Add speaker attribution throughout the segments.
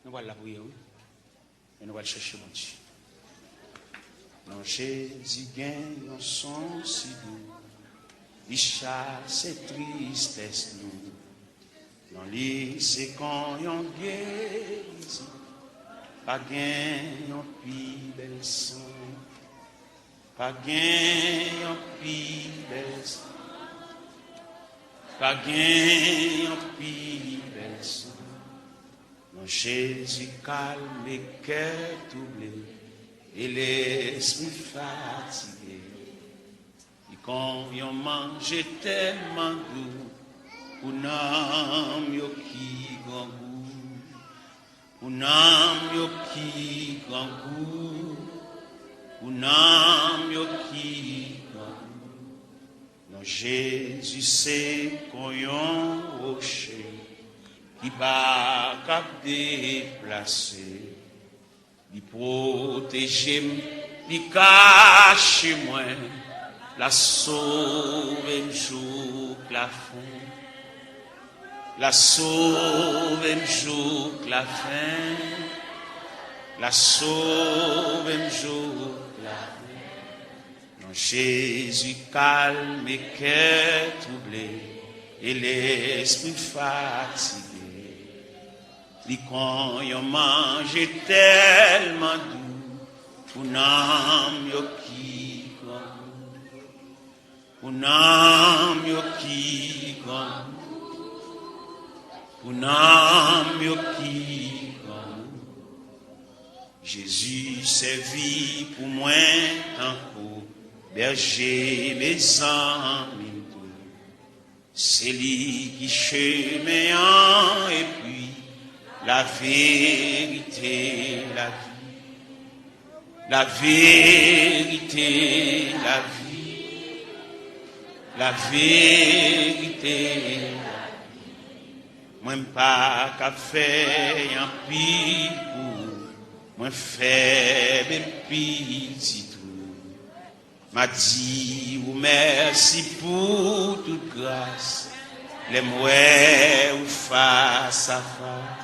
Speaker 1: Nous allons la prier, oui. Et nous allons chercher mon Dieu. Non, Jésus gagne un son si doux. Il chasse et tristesse nous. Non, lui, c'est quand on guérit. Pas gagne un plus bel son. Pas gagne un plus bel son. Pas gagne un plus bel son. Non, Jésus calme les cœurs troublés et l'esprit fatigué. Et quand on mange tellement doux, un homme qui grand goût, un homme qui grand goût, un homme qui grand goût. Non, Jésus c'est qu'on yon rocher qui va cap déplacer. Il protège, il cache moi, la sauve un jour la fin, la sauve un jour la fin, la sauve un jour la fin. Non, Jésus calme et cœur troublé et l'esprit fatigué. Li quand yon mange tellement doux, un homme yo qui grand, un homme yo qui grand, un homme yo qui grand. Jésus servit pour moi tant pour berger mes amis. C'est lui qui chemin et puis la vérité, la vie, la vérité, la vie, la vérité, la vie. Moi pas qu'à faire un pis pour, moi faible petit tout. M'a dit ou merci pour toute grâce, les mouets ou face à face.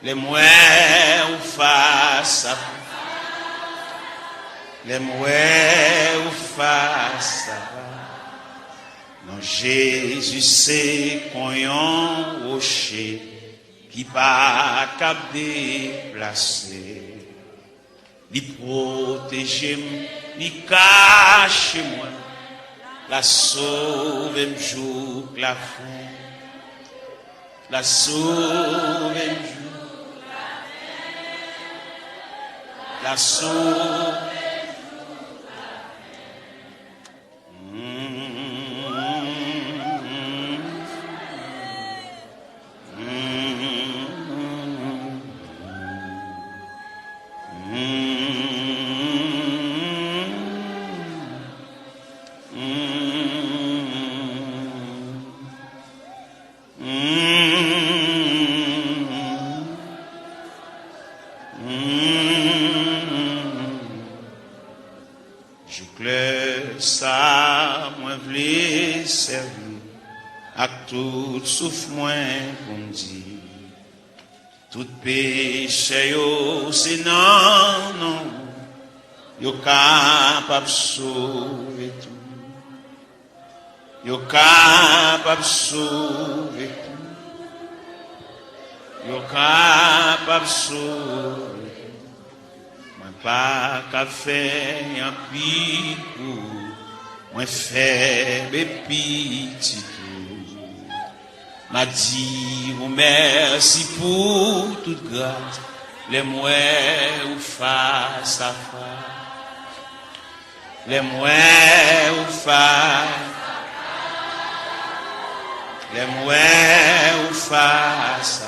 Speaker 1: Les mouets ou face à les mouets ou face à non, Jésus c'est qu'on yon rocher qui pas cap déplacer. Il protège, il cache moi, la sauve un jour la fin, la sauve un jour. La sauve. Tout souffle moins pour me dire, tout péché yo c'est non, non, yo capable sauver tout, yo capable sauver tout, yo capable sauver tout. Moi pas qu'à faire un pis pour, moi faible petit. M'a dit ou merci pour toute grâce, les mouets ou face à face, les mouets ou face, les mouets ou face à face.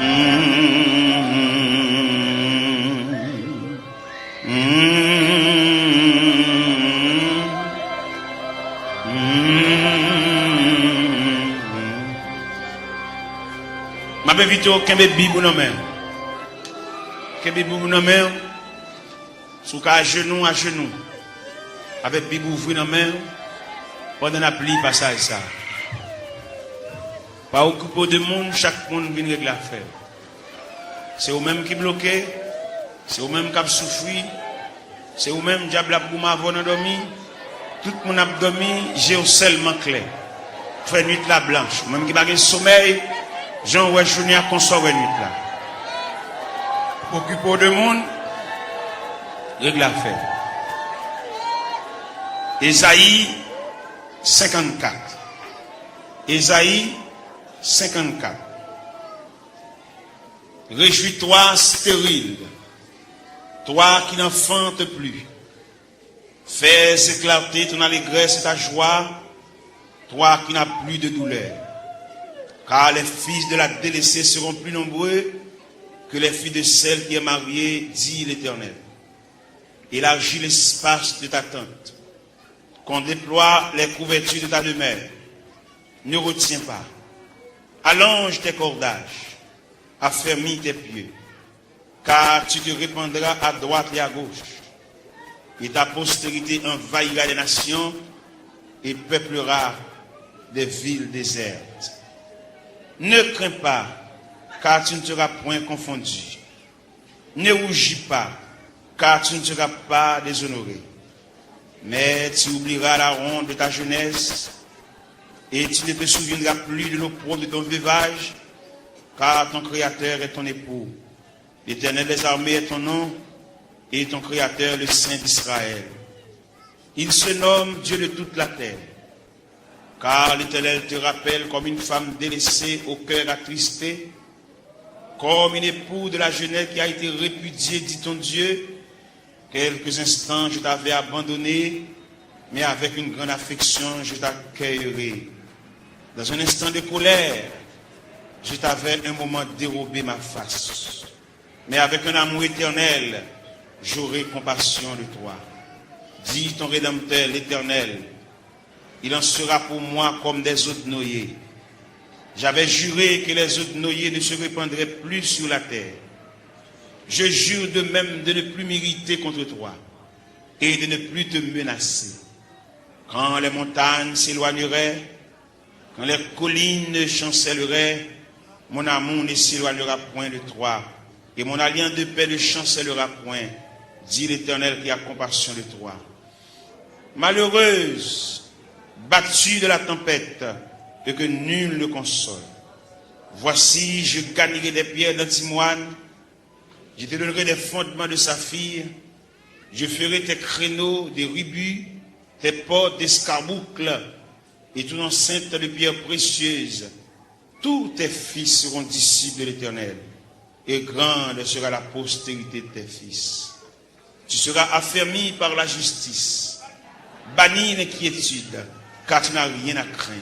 Speaker 1: Ma invite au Kembe Bibou non mais. Kembe Bibou non mais. Sous à genoux. Avec Bibou ouvri non mais. Pendant la pluie passage ça. Pas occupé de monde, chaque monde vient régler l'affaire. C'est eux-mêmes qui bloquent, c'est eux-mêmes qui souffrent, c'est eux-mêmes qui ont dormi. Tout le monde a dormi, j'ai seulement clair. Fait nuit la blanche. Même qui n'a pas de sommeil, Jean ouais journée à consommer nuit là. Occupé de monde, règle l'affaire. Ésaïe 54. Ésaïe 54. Réjouis-toi stérile, toi qui n'enfantes plus. Fais éclater ton allégresse et ta joie, toi qui n'as plus de douleur. Car les fils de la délaissée seront plus nombreux que les filles de celle qui est mariée, dit l'Éternel. Élargis l'espace de ta tente, qu'on déploie les couvertures de ta demeure. Ne retiens pas. Allonge tes cordages, affermis tes pieds, car tu te répandras à droite et à gauche, et ta postérité envahira les nations et peuplera des villes désertes. Ne crains pas, car tu ne seras point confondu. Ne rougis pas, car tu ne seras pas déshonoré. Mais tu oublieras la honte de ta jeunesse, et tu ne te souviendras plus de l'opprobre de ton veuvage, car ton Créateur est ton époux. L'Éternel des armées est ton nom, et ton Créateur le Saint d'Israël. Il se nomme Dieu de toute la terre, car l'Éternel te rappelle comme une femme délaissée au cœur attristé, comme une époux de la jeunesse qui a été répudiée, dit ton Dieu. Quelques instants je t'avais abandonné, mais avec une grande affection je t'accueillerai. Dans un instant de colère, je t'avais un moment dérobé ma face. Mais avec un amour éternel, j'aurai compassion de toi. Dis ton Rédempteur, l'Éternel, il en sera pour moi comme des eaux de noyer. J'avais juré que les eaux de noyer ne se répandraient plus sur la terre. Je jure de même de ne plus m'irriter contre toi et de ne plus te menacer. Quand les montagnes s'éloigneraient, quand les collines chancelleraient, mon amour ne s'éloignera point de toi, et mon alliance de paix ne chancellera point, dit l'Éternel qui a compassion de toi. Malheureuse, battue de la tempête, et que nul ne console. Voici, je gagnerai des pierres d'antimoine, je te donnerai des fondements de saphir, je ferai tes créneaux des rubis, tes portes d'escarboucles, et ton enceinte de pierres précieuses. Tous tes fils seront disciples de l'Éternel, et grande sera la postérité de tes fils. Tu seras affermi par la justice, banni l'inquiétude, car tu n'as rien à craindre,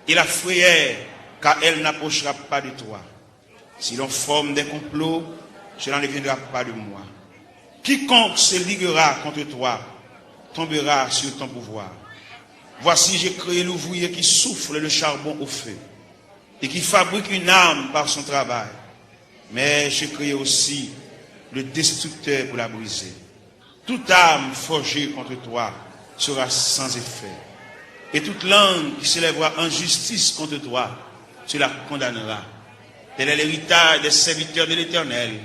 Speaker 1: et la frayeur, car elle n'approchera pas de toi. Si l'on forme des complots, cela ne viendra pas de moi. Quiconque se liguera contre toi tombera sur ton pouvoir. Voici, j'ai créé l'ouvrier qui souffle le charbon au feu et qui fabrique une arme par son travail. Mais j'ai créé aussi le destructeur pour la briser. Toute arme forgée contre toi sera sans effet. Et toute langue qui s'élèvera en justice contre toi, tu la condamneras. Tel est l'héritage des serviteurs de l'Éternel.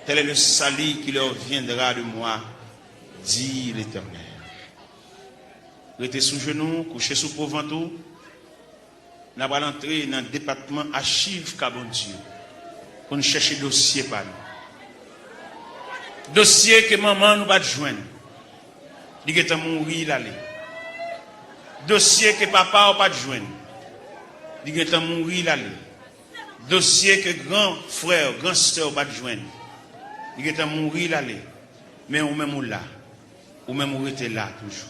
Speaker 1: Tel est le salut qui leur viendra de moi, dit l'Éternel. Restez sous genoux, couchez sous pauvre-ventou. Nous allons entrer dans le département archives Cabon Dieu pour nous chercher dossier par nous. Dossier que maman nous va joindre. Il est mourir l'aller. Dossier que papa n'a pas joindre. Il est mourir l'aller. Dossier que grand frère, grand soeur va joindre. Il est mourir l'aller. Mais ou même là. Ou même ou était là toujours.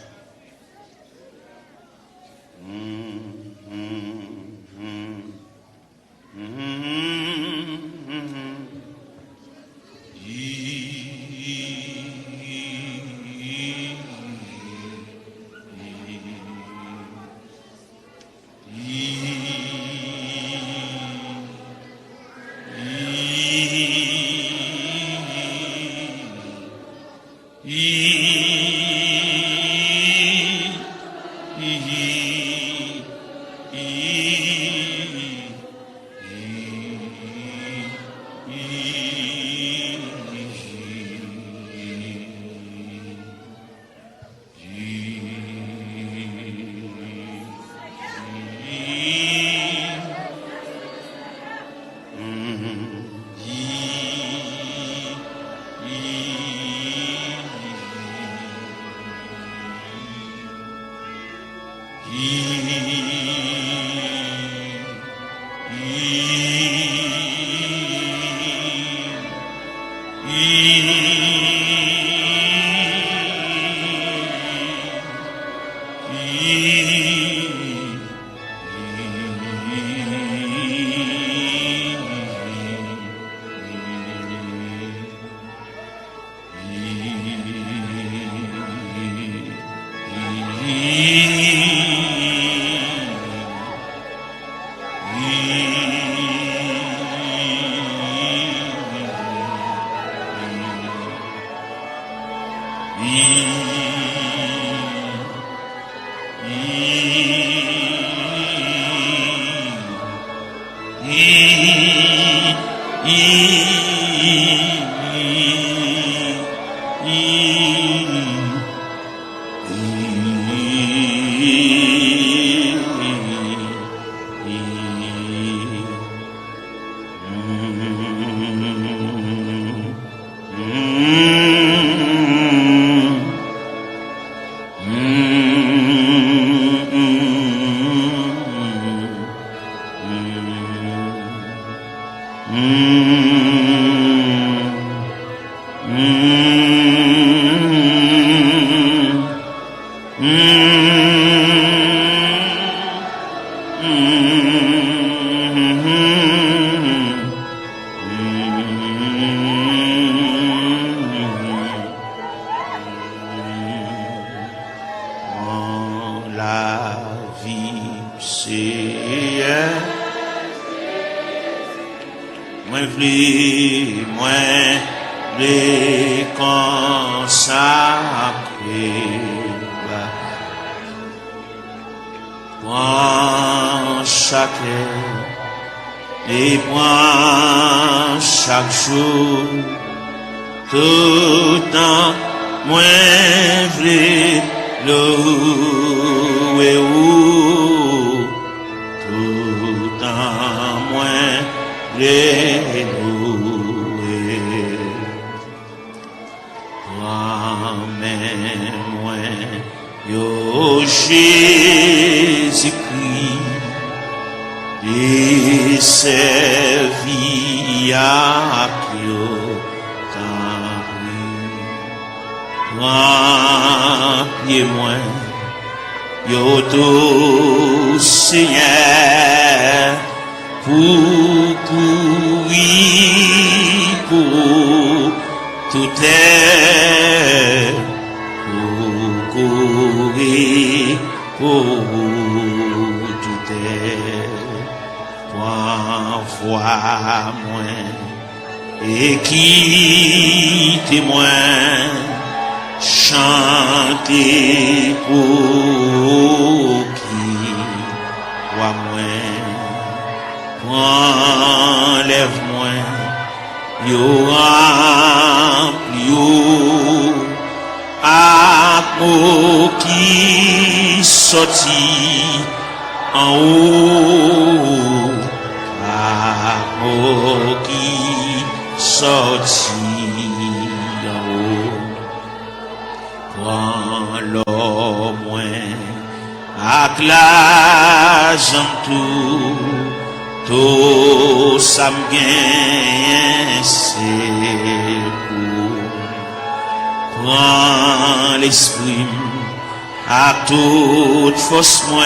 Speaker 1: Toute force moins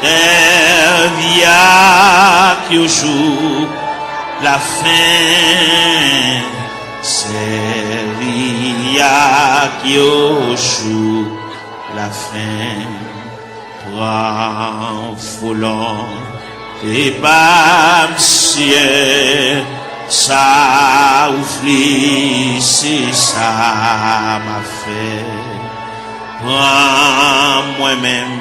Speaker 1: servia qui au jour la fin servia qui au jour la fin toi volant et pas monsieur ça ouvrit c'est ça m'a fait moi-même,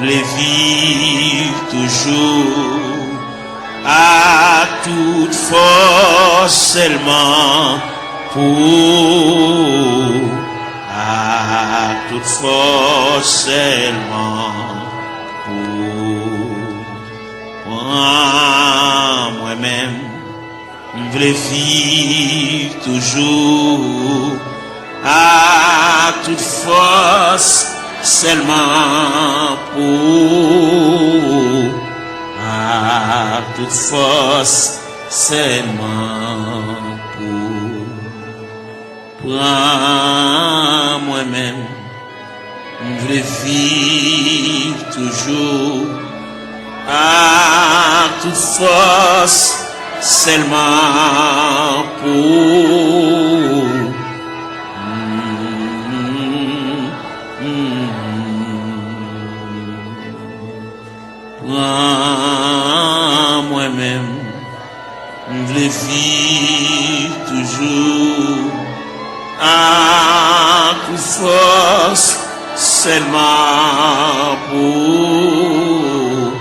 Speaker 1: je vivre toujours à toute force seulement pour à toute force seulement pour moi-même, je veux vivre toujours à toute force, seulement pour, à toute force, seulement pour. Prends moi-même, je veux vivre toujours à toute force, seulement pour. Prends moi-même, je veux vivre toujours à toute force, seulement pour,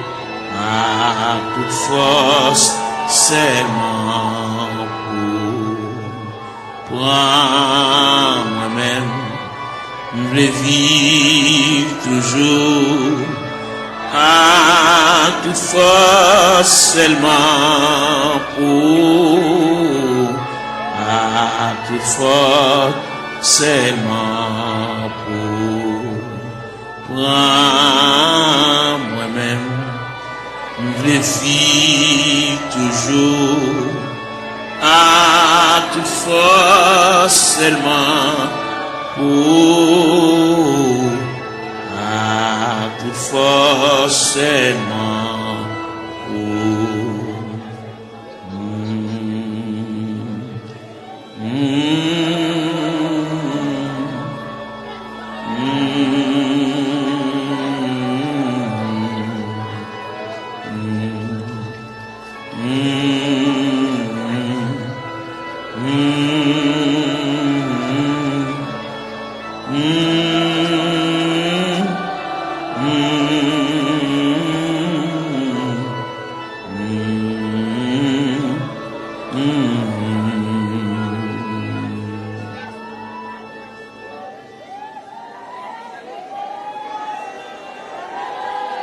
Speaker 1: à toute force, seulement pour. Prends moi-même, je veux vivre toujours à toute force, seulement pour, à toute force, seulement pour. Prends moi-même, je veux vivre toujours à toute force, seulement pour, à toute force, seulement pour.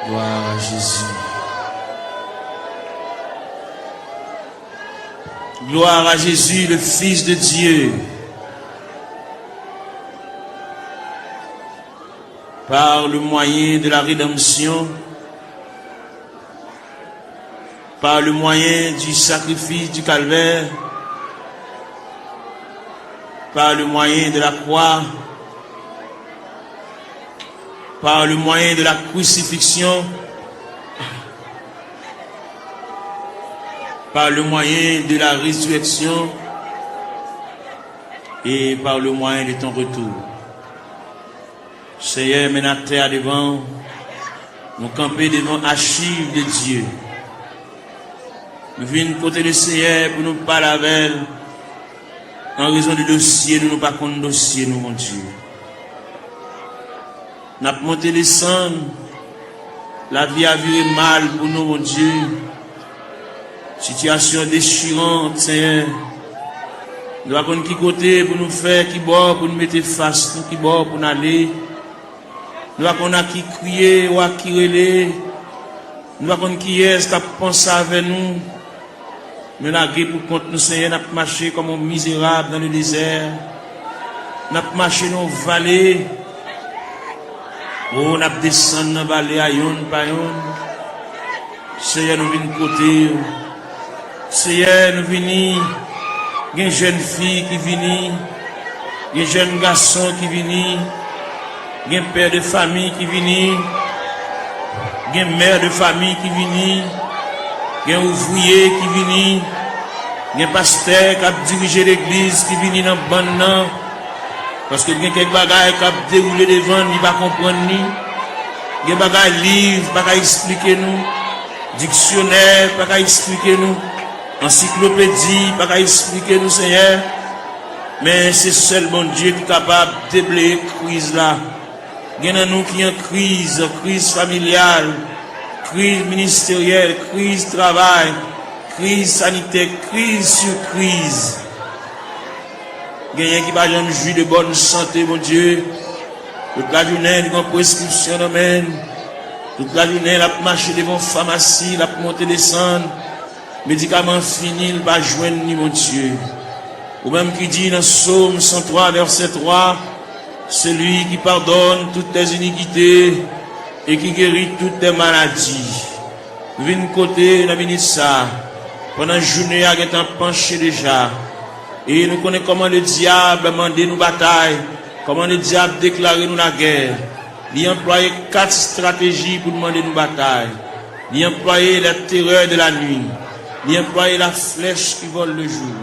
Speaker 1: Gloire à Jésus. Gloire à Jésus, le Fils de Dieu. Par le moyen de la rédemption, par le moyen du sacrifice du calvaire, par le moyen de la croix, par le moyen de la crucifixion, par le moyen de la résurrection et par le moyen de ton retour. Seigneur, maintenant terre devant, nous camper devant archives de Dieu. Nous venons côté le Seigneur pour nous parler avec elle. En raison du dossier, nous ne pas contre dossier, nous, mon Dieu. Nous avons monté les cendres. La vie a viré mal pour nous, mon Dieu. Situation déchirante, Seigneur. Nous avons qui côté pour nous faire, qui bord pour nous mettre face, qui bord pour nous aller. Nous avons qui crier ou qui relais. Nous avons qui est-ce qui a pensé avec nous. Mais la guerre pour contre nous, Seigneur, nous avons marché comme un misérable dans le désert. Nous avons marché dans les vallées. Oh, nous avons descendu dans la vallée à yon par yon. Seigneur, nous venons côté. Seigneur, nous venons. Il y a une jeune fille qui vient. Il y a un jeune garçon qui vient. Il y a un père de famille qui vient. Il y a une mère de famille qui vient. Il y a un ouvrier qui vient. Il y a un pasteur qui a dirigé l'église qui vient dans le banc. Parce que il y a quelques bagages qui a déroulé devant, il ne va pas comprendre. Il y a des bagages livres, pas qu'à expliquer nous. Dictionnaire, pas qu'à expliquer nous. Encyclopédie, pas qu'à expliquer nous, Seigneur. Mais c'est seul bon Dieu qui est capable de déblayer la crise là. Il y en a nous qui ont crise familiale, crise ministérielle, crise travail, crise sanitaire, crise sur crise. Il y a qui va jamais jouir de bonne santé, mon Dieu. Toute la journée, il y a une prescription domaine. Toute la journée, il a marché devant la pharmacie, il a monté descendre.
Speaker 2: médicament fini, il va joindre ni mon Dieu. Ou même qui dit dans Psaume 103, verset 3, celui qui pardonne toutes tes iniquités et qui guérit toutes tes maladies. Nous venons côté, nous venons ça. Pendant la journée, nous sommes penchés déjà. Et nous connaissons comment le diable a demandé nous bataille, comment le diable déclare nous la guerre. Il a employé 4 stratégies pour demander nous bataille. Il a employé la terreur de la nuit. Il a employé la flèche qui vole le jour.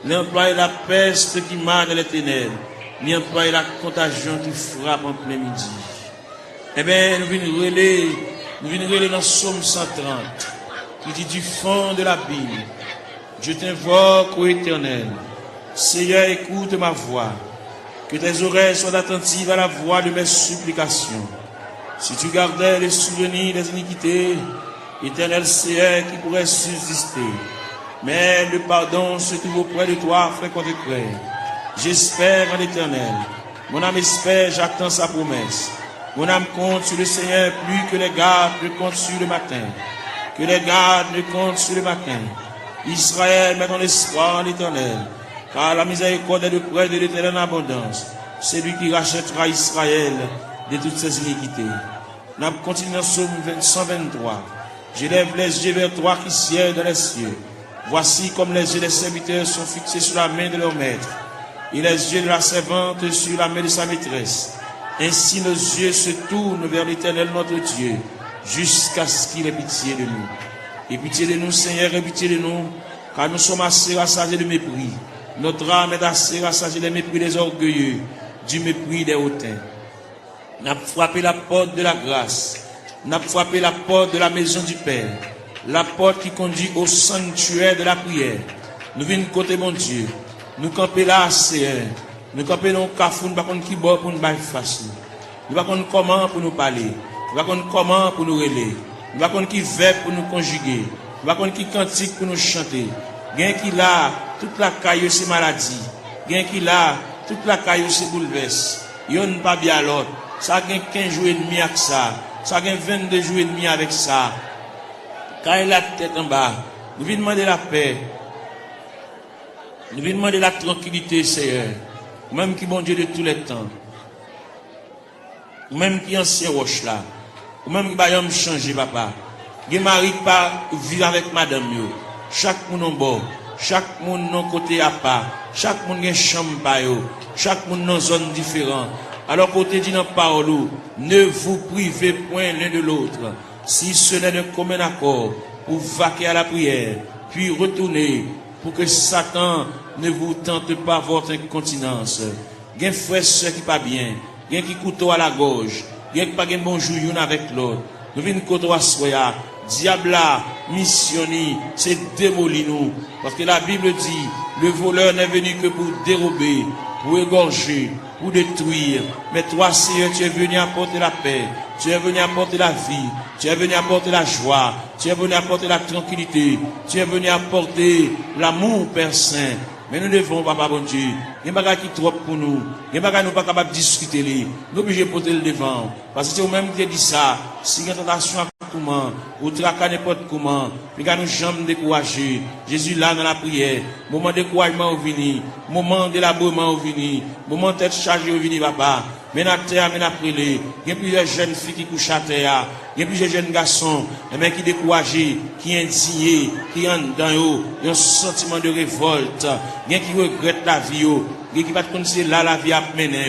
Speaker 2: Il a employé la peste qui marche dans les ténèbres. Il a employé la contagion qui frappe en plein midi. Eh bien, nous venons relayer dans Psaume 130, qui dit du fond de la Bible, je t'invoque, ô Éternel. Seigneur, écoute ma voix. Que tes oreilles soient attentives à la voix de mes supplications. Si tu gardais les souvenirs des iniquités, Éternel Seigneur, qui pourrait subsister. Mais le pardon se trouve auprès de toi, frère contre-frère. J'espère en l'Éternel. Mon âme espère, j'attends sa promesse. Mon âme compte sur le Seigneur plus que les gardes ne comptent sur le matin. Que les gardes ne comptent sur le matin. Israël, met ton espoir en l'Éternel. Car la miséricorde est de près de l'Éternel en abondance. C'est lui qui rachètera Israël de toutes ses iniquités. Nous continuons dans Psaume 123. J'élève les yeux vers toi qui sièges dans les cieux. Voici comme les yeux des serviteurs sont fixés sur la main de leur maître, et les yeux de la servante sur la main de sa maîtresse. Ainsi nos yeux se tournent vers l'Éternel notre Dieu, jusqu'à ce qu'il ait pitié de nous. Et pitié de nous, Seigneur, et pitié de nous, car nous sommes assez rassasiés de mépris. Notre âme est assez rassasiée des mépris des orgueilleux, du mépris des hautains. Nous avons frappé la porte de la grâce. Nous avons frappé la porte de la maison du Père. La porte qui conduit au sanctuaire de la prière. Nous venons côté mon Dieu. Nous camper là, Seigneur. Nous camper dans le cafou, nous ne savons pas qui bord pour nous faire face. Nous ne savons pas comment pour nous parler. Nous ne savons pas comment pour nous relayer. Nous ne savons pas qui verbe pour nous conjuguer. Nous ne savons pas qui cantique pour nous chanter. Gain qui là, toute la caille c'est maladie. Gain qui là, toute la caille c'est bouleverse. Yon pas bien l'autre. Ça gagne 15 jours et demi avec ça. Ça gagne 22 jours et demi avec ça. Quand il a la tête en bas, nous venons demander la paix. Nous venons demander la tranquillité, Seigneur. Même qui bon Dieu de tous les temps. Même qui ancien roche là. Même qui va me changer, papa. Qui mari pas vivre avec madame yo. Chaque monde en bord. Chaque monde non côté à part. Chaque monde a une chambre pa yo. Chaque monde dans zone différente. Alors côté dit dans parole, ne vous privez point l'un de l'autre. Si ce n'est d'un commun accord, pour vaquer à la prière, puis retourner, pour que Satan ne vous tente pas votre incontinence. Gen frère soeur qui pas bien, gen qui couteau à la gorge, gen qui pas gen bonjour yon avec l'autre. Nous venons côté à soya, diable missionné, c'est démolir nous. Parce que la Bible dit, le voleur n'est venu que pour dérober, pour égorger, pour détruire. Mais toi, Seigneur, tu es venu apporter la paix. Tu es venu apporter la vie. Tu es venu apporter la joie. Tu es venu apporter la tranquillité. Tu es venu apporter l'amour, Père Saint. Mais nous devons, papa bon Dieu, il y a des choses qui trop pour nous. Il y a des choses nous ne sommes pas capables de discuter. Nous sommes obligés de porter le devant. Parce que c'est vous-même qui dit ça. Si il y a une tentation à comment, ou traquer n'importe comment, puis nous jamais décourager. Jésus là dans la prière. Moment de découragement au vini. Moment de labourement au vini. Moment de tête chargée au vini, papa. Mais à terre, mais après les. Il y a plusieurs jeunes filles qui couchent à terre. Il y a plusieurs jeunes garçons, qui découragés, qui indignés, qui ont dans eux, un sentiment de révolte. Il y a qui regrettent la vie. Il y a qui ne connaissent pas là la vie à mener.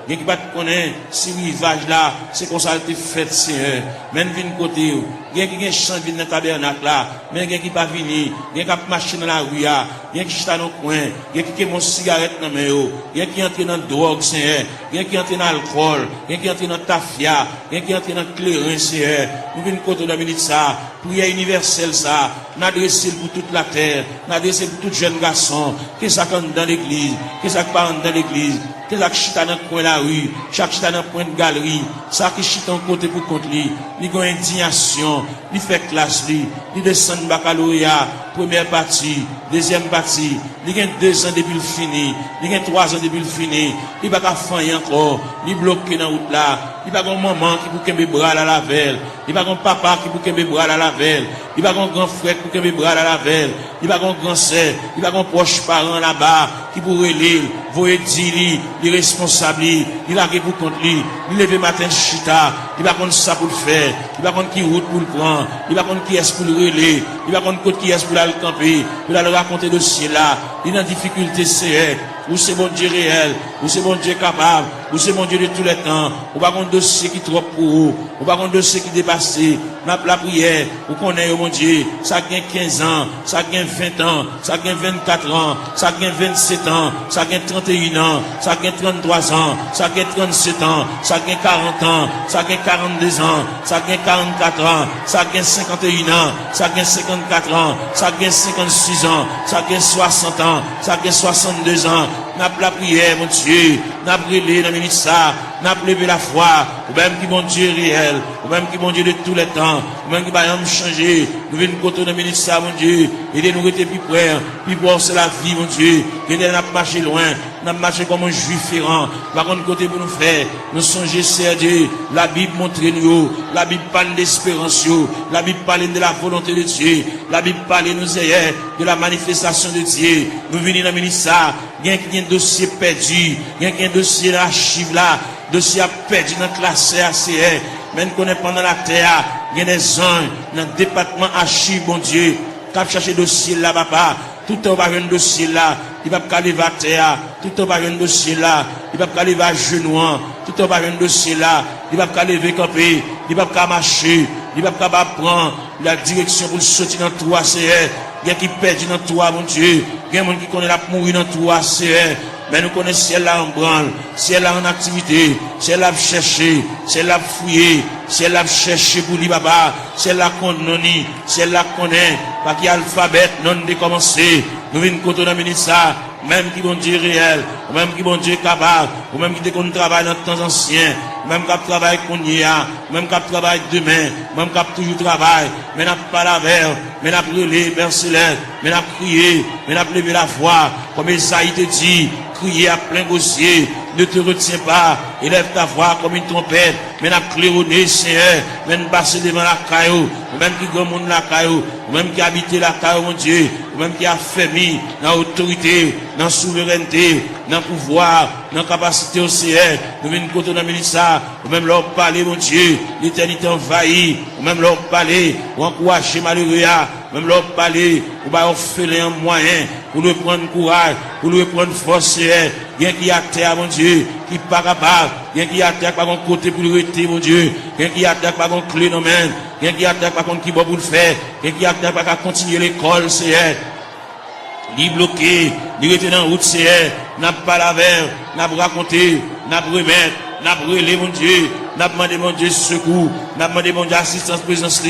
Speaker 2: Il y a qui ne connaissent pas si rivage là, c'est comme ça a été fait, Seigneur. Même vin côté. Il y a qui chante dans le tabernacle là, mais il y a qui pas venir. Il y a qui marche dans la rue. Il y a qui chante dans le coin. Il y a qui mon cigarette dans mes mains. Il y a qui entre dans la drogue, Seigneur. Il y a qui entre dans l'alcool. Il y a qui entre dans tafia. Il y a qui entre dans le clairin, Seigneur. Nous venons côté de la minute ça. Prière universelle ça. N'adresser pour toute la terre. N'adresser pour tout jeune garçon. Qu'est-ce qu'on dans l'église? Qu'est-ce qu'on parle dans l'église? Qu'est-ce qu'on chita dans le coin là? la rue, chaque chita dans point de galerie, ça qui chita en côté pour contre lui, il a une indignation, il fait classe lui, il descend de baccalauréat, première partie, deuxième partie, il a 2 ans depuis le fini, il a 3 ans depuis le fini, il va pas faire encore, il bloqué dans la route là, il va avoir un maman qui pour qu'un bras à la velle, il va avoir un papa qui pour qu'un bras à la velle, il va avoir un grand frère pour qu'un bras à la velle, il va avoir un grand sœur, il va avoir un proche parent là-bas qui pourrait l'île, voyer dire les responsables, il a pour contre lui, il lever matin chita, il va contre ça pour le faire, il va contre qui route pour le prendre, il va contre qui est pour le relais, il va contre qui est pour aller camper, pour aller raconter le dossier là, il a une difficulté c'est ou c'est bon Dieu réel, ou c'est bon Dieu capable, ou c'est bon Dieu de tous les temps, ou pas un dossier qui est trop pour vous, ou pas un dossier qui est dépassé, n'a la prière, ou qu'on est, mon Dieu, ça gagne 15 ans, ça gagne 20 ans, ça gagne 24 ans, ça gagne 27 ans, ça gagne 31 ans, ça gagne 33 ans, ça gagne 37 ans, ça gagne 40 ans, ça gagne 42 ans, ça gagne 44 ans, ça gagne 51 ans, ça gagne 54 ans, ça gagne 56 ans, ça gagne 60 ans, ça gagne 62 ans, n'a la prière, mon Dieu, n'a brûlé dans le ministère, n'a levé la foi, ou même qui mon Dieu réel, ou même qui mon Dieu de tous les temps, ou même qui va rien changer, nous venons côté dans le ministère, mon Dieu, et nous rester plus près, puis voir c'est la vie, mon Dieu, et nous n'a marché loin, n'a marché comme un juif errant, par contre côté pour nous faire, nous songer, c'est Dieu, la Bible montre nous, la Bible parle d'espérance, la Bible parle de la volonté de Dieu, la Bible parle nous ayons de la manifestation de Dieu, nous venons dans le ministère, il y a un dossier perdu, il y a un dossier d'archive là, dossier perdu dans la classe ACR, même qu'on est pendant la terre, il y a des anges dans le département archive, bon Dieu, qui a cherché dossier là, papa, tout en bas un dossier là, il va pas aller à terre, tout en bas un dossier là, il va pas aller à genoux, tout en bas un dossier là, il va pas lever camper, il va pas marcher, il va pas prendre la direction pour sortir dans le 3CR. Il y a qui perdent dans toi, mon Dieu. Il y a des gens qui connaissent la mourir dans toi, c'est mais nous connaissons ciel là en branle, ciel là en activité, ciel là chercher, ciel là fouiller, ciel là chercher pour lui papa, ciel là connaît, ciel là connaît, pas qu'il y a alphabet non décommencé. Nous venons côté dans le ministère, même qui bon Dieu réel, ou même qui bon Dieu capable, ou même qui déconne travail dans le temps ancien, même qui travaille qu'on y a, même qui travaille demain, même qui toujours travaille, mais n'a pas la verre, mais n'a brûlé, Père Céleste, mais n'a crié, mais n'a levé la voix, comme Esaïe te dit, crier à plein gosier, ne te retiens pas, élève ta voix comme une trompette, mais n'a claironné, Seigneur, mais n'a passé devant la caillou, ou même qui grand monde la caillou, ou même qui habite la caillou, mon Dieu, ou même qui a fermé dans l'autorité, dans la souveraineté, dans le pouvoir, dans la capacité au Seigneur, nous venons côté dans le ministère, ou même leur parler, mon Dieu, l'éternité envahie, ou même leur parler, ou encourager malheureux, même leur parler, ou bien offrir un moyen, pour lui prendre courage, pour lui prendre force, bien qui a terre, mon Dieu, qui pas capable, bien qui a terre par un côté pour le rester, mon Dieu, bien qui a terre par un clé dans main, bien qui a terre par contre qui va pour le faire, bien qui a terre par continuer l'école, c'est ni bloqué, ni rester dans la route, c'est n'a pas la verre, n'a pas raconté, n'a pas remettre, n'a pas brûlé, mon Dieu, n'a pas demandé, mon Dieu, secours, n'a pas demandé, mon Dieu, assistance, présence,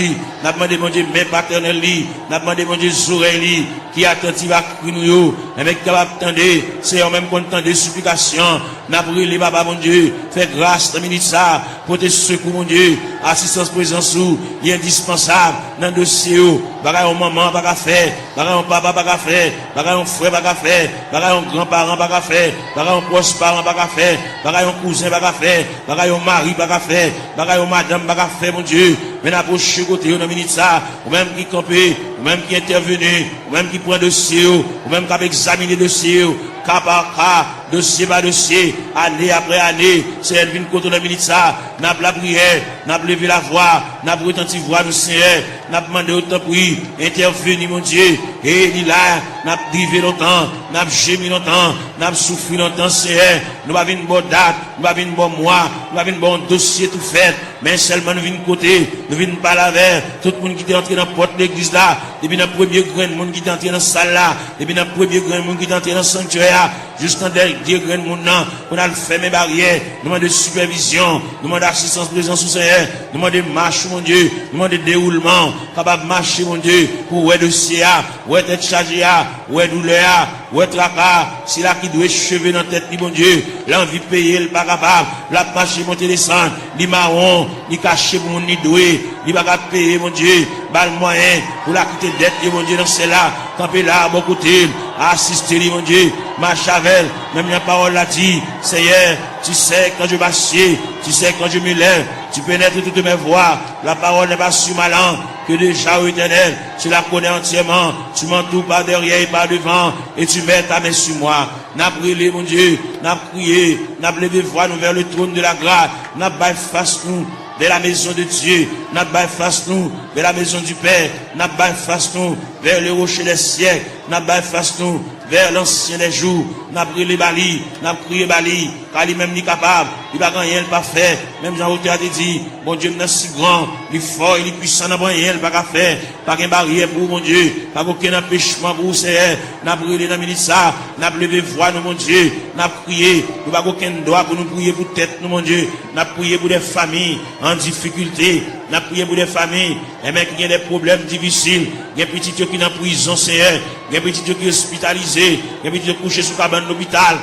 Speaker 2: n'a pas demandé, mon Dieu, mère paternelle, n'a pas demandé, mon Dieu, oreilles, qui attentive à nous, avec qui va attendre, c'est en même content de supplication, n'a pas brûlé, papa, mon Dieu, fais grâce, termine ça, pour tes secours, mon Dieu, assistance, présence, il est indispensable, dans le dossier, bagaille au maman, pas qu'à faire, bagaille au papa, pas qu'à faire, bagaille au frère, pas qu'à faire, bagaille au grand-parent, pas qu'à faire, bagaille au proche-parent, pas qu'à faire, bagaille au cousin, pas qu'à faire, bagaille au mari, pas qu'à faire, bagaille au madame, pas qu'à faire, mon Dieu, mais n'approche côté, on a mis ça, ou même qui campé, ou même qui intervenu, ou même qui prend dossier, ou même qui a examiné dossier, cas par cas, dossier par dossier, année après année, c'est elle vient contre le ministère, n'a pas la prière, n'a pas levé la voix, n'a pas retenti voix du Seigneur, n'a pas demandé autant prix, intervenu mon Dieu, et il là, n'a pas drivé longtemps, n'a pas gémi longtemps, n'a pas souffert longtemps, Seigneur, nous va venir une bonne date, nous va venir un bon mois, nous va venir un bon dossier tout fait, mais seulement nous venons côté, nous venons pas la vers, tout le monde qui est entré dans la porte de l'église là, depuis le premier grain de monde qui est entré dans la salle là, depuis le premier grain de monde qui est entré dans le sanctuaire, jusqu'en dernier grain de monde là, on a fait mes barrières, nous demandons de supervision, nous demandons d'assistance présence au Seigneur, nous demandons de marche, mon Dieu, nous demandons de déroulement, capable de marcher, mon Dieu, pour ouais dossier, ouais être chargé, ouais douleur, ouais tracas, c'est là qui doit cheveux dans la tête, bon Dieu, l'envie de payer, le pas capable, la marche monter descendre, ni marron, ni caché pour mon ni doué, ni pas capable payer, mon Dieu, bal moyen, pour la quitter dette, mon Dieu, dans celle-là, camper là, bon côté, assister, mon Dieu, marche avec, même la parole l'a dit, Seigneur, tu sais quand je m'assieds, tu sais quand je me lève, tu pénètres toutes mes voies, la parole n'est pas sur ma langue, que déjà, ô Éternel, tu la connais entièrement, tu m'entoures par derrière et par devant, et tu mets ta main sur moi. N'a brûlé, mon Dieu, n'a prié, n'a levé voix nous vers le trône de la grâce, n'a baillé face nous vers la maison de Dieu, n'a baillé face nous vers la maison du Père, n'a baillé face nous vers le rocher des siècles, n'a baillé face nous vers l'ancien des jours, n'a brûlé Bali, n'a prié Bali, car lui-même n'est capable, il va rien pas faire, même Jean-Hauté a dit, mon Dieu, n'est si grand, il est fort, il est puissant, n'a rien pas faire, pas qu'un barrière pour mon Dieu, pas aucun empêchement pour Seigneur, n'a brûlé dans le ça, n'a levé voix, nous, mon Dieu, n'a prié, nous pas aucun droit pour nous prier pour tête, nous, mon Dieu, n'a prié pour des familles en difficulté, n'a prié pour des familles, et même qui ont des problèmes difficiles, il y a des petits qui sont en prison, Seigneur, il y a des petits qui sont hospitalisés, il y a des petits qui sont couchés sous cabane de l'hôpital.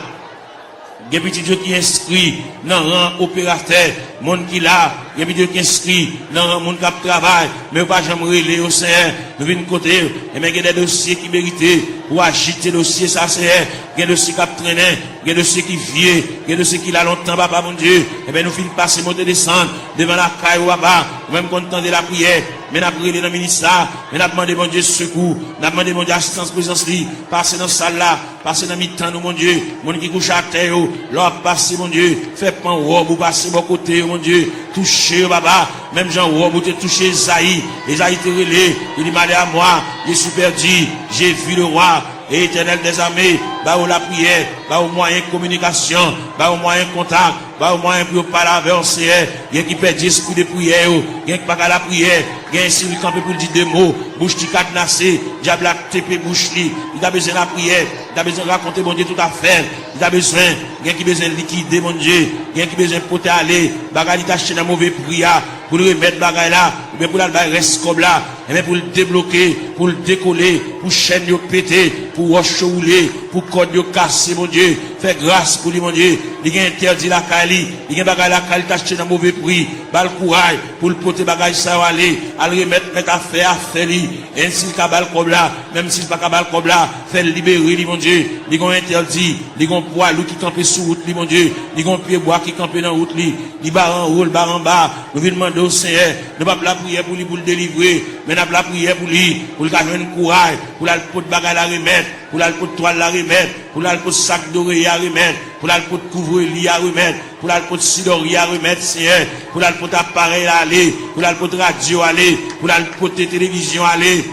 Speaker 2: Il y a des petits qui sont inscrits dans le rang opérateur, monde qui là, il y a des petits qui sont inscrits dans le rang monde qui travaille, mais pas jamais relé au Seigneur, nous venons côté, et bien il y a des dossiers qui méritent pour agiter le dossier, ça Seigneur, il y a des dossiers qui traînent, il y a des dossiers qui viennent, il y a des dossiers qui là longtemps, papa mon Dieu, et bien nous finissons passer, monter, descendre, devant la caille, papa, même quand on entend de la prière, mais nous avons prié dans le ministère, mais nous avons demandé mon Dieu secours, nous avons demandé mon Dieu assistance, présence, passer dans la salle là, passer dans le mi-temps, nous, mon Dieu, mon qui couche à terre, l'or passer, mon Dieu, fait pan robe ou passer bon côté, mon Dieu, toucher, papa, même Jean robe ou te toucher Esaïe, Esaïe te relé, il dit, malé à moi, j'ai super dit, j'ai vu le roi, et Éternel des armées, bah où la prière, bah au moyen de communication, bah au moyen de contact, bah au moyen pour parler avec un Seigneur, il y a qui perd 10 coups de prière, il y a qui pas la prière, il y a un Cyril campé pour dire des mots, bouche qui cadenassé, diable a TP bouche li, il a besoin de la prière, il a besoin de raconter mon Dieu tout à fait, il a besoin, il y a qui besoin de liquider mon Dieu, il y a qui besoin de porter aller, bagarre d'acheter dans mauvais prière, pour le remettre bagarre là, ou bien pour la reste comme là, et bien pour le débloquer, pour le décoller, pour chaîne yo péter, pour roche rouler, pour code yo casser mon Dieu, fais grâce pour lui mon Dieu, il y a interdit la Kali, il y a bagarre la Kali t'acheter dans mauvais prix, bal courage pour le porter bagarre ça aller, à le remettre mettre affaire lui, ainsi le cabal comme là, même s'il pas cabal comme là, fait libérer lui mon Dieu, il y a interdit, il y a poids loup qui campe sous route lui mon Dieu, il y a pied bois qui campe dans route lui, il bar en haut, le bar en bas, nous venons demander au Seigneur, nous pas la prière pour lui pour le délivrer, mais nous la prière pour lui, pour le gagner un courage, pour la pot de bagarre la remettre, pour la pot de toile la remettre, pour la pot de sac d'oreille à remettre, pour la pot de couvre-lit à remettre, pour la pot de sidori à remettre, Seigneur, pour la pot d'appareil à aller, pour la pot de radio à aller, pour la pot de télévision à aller,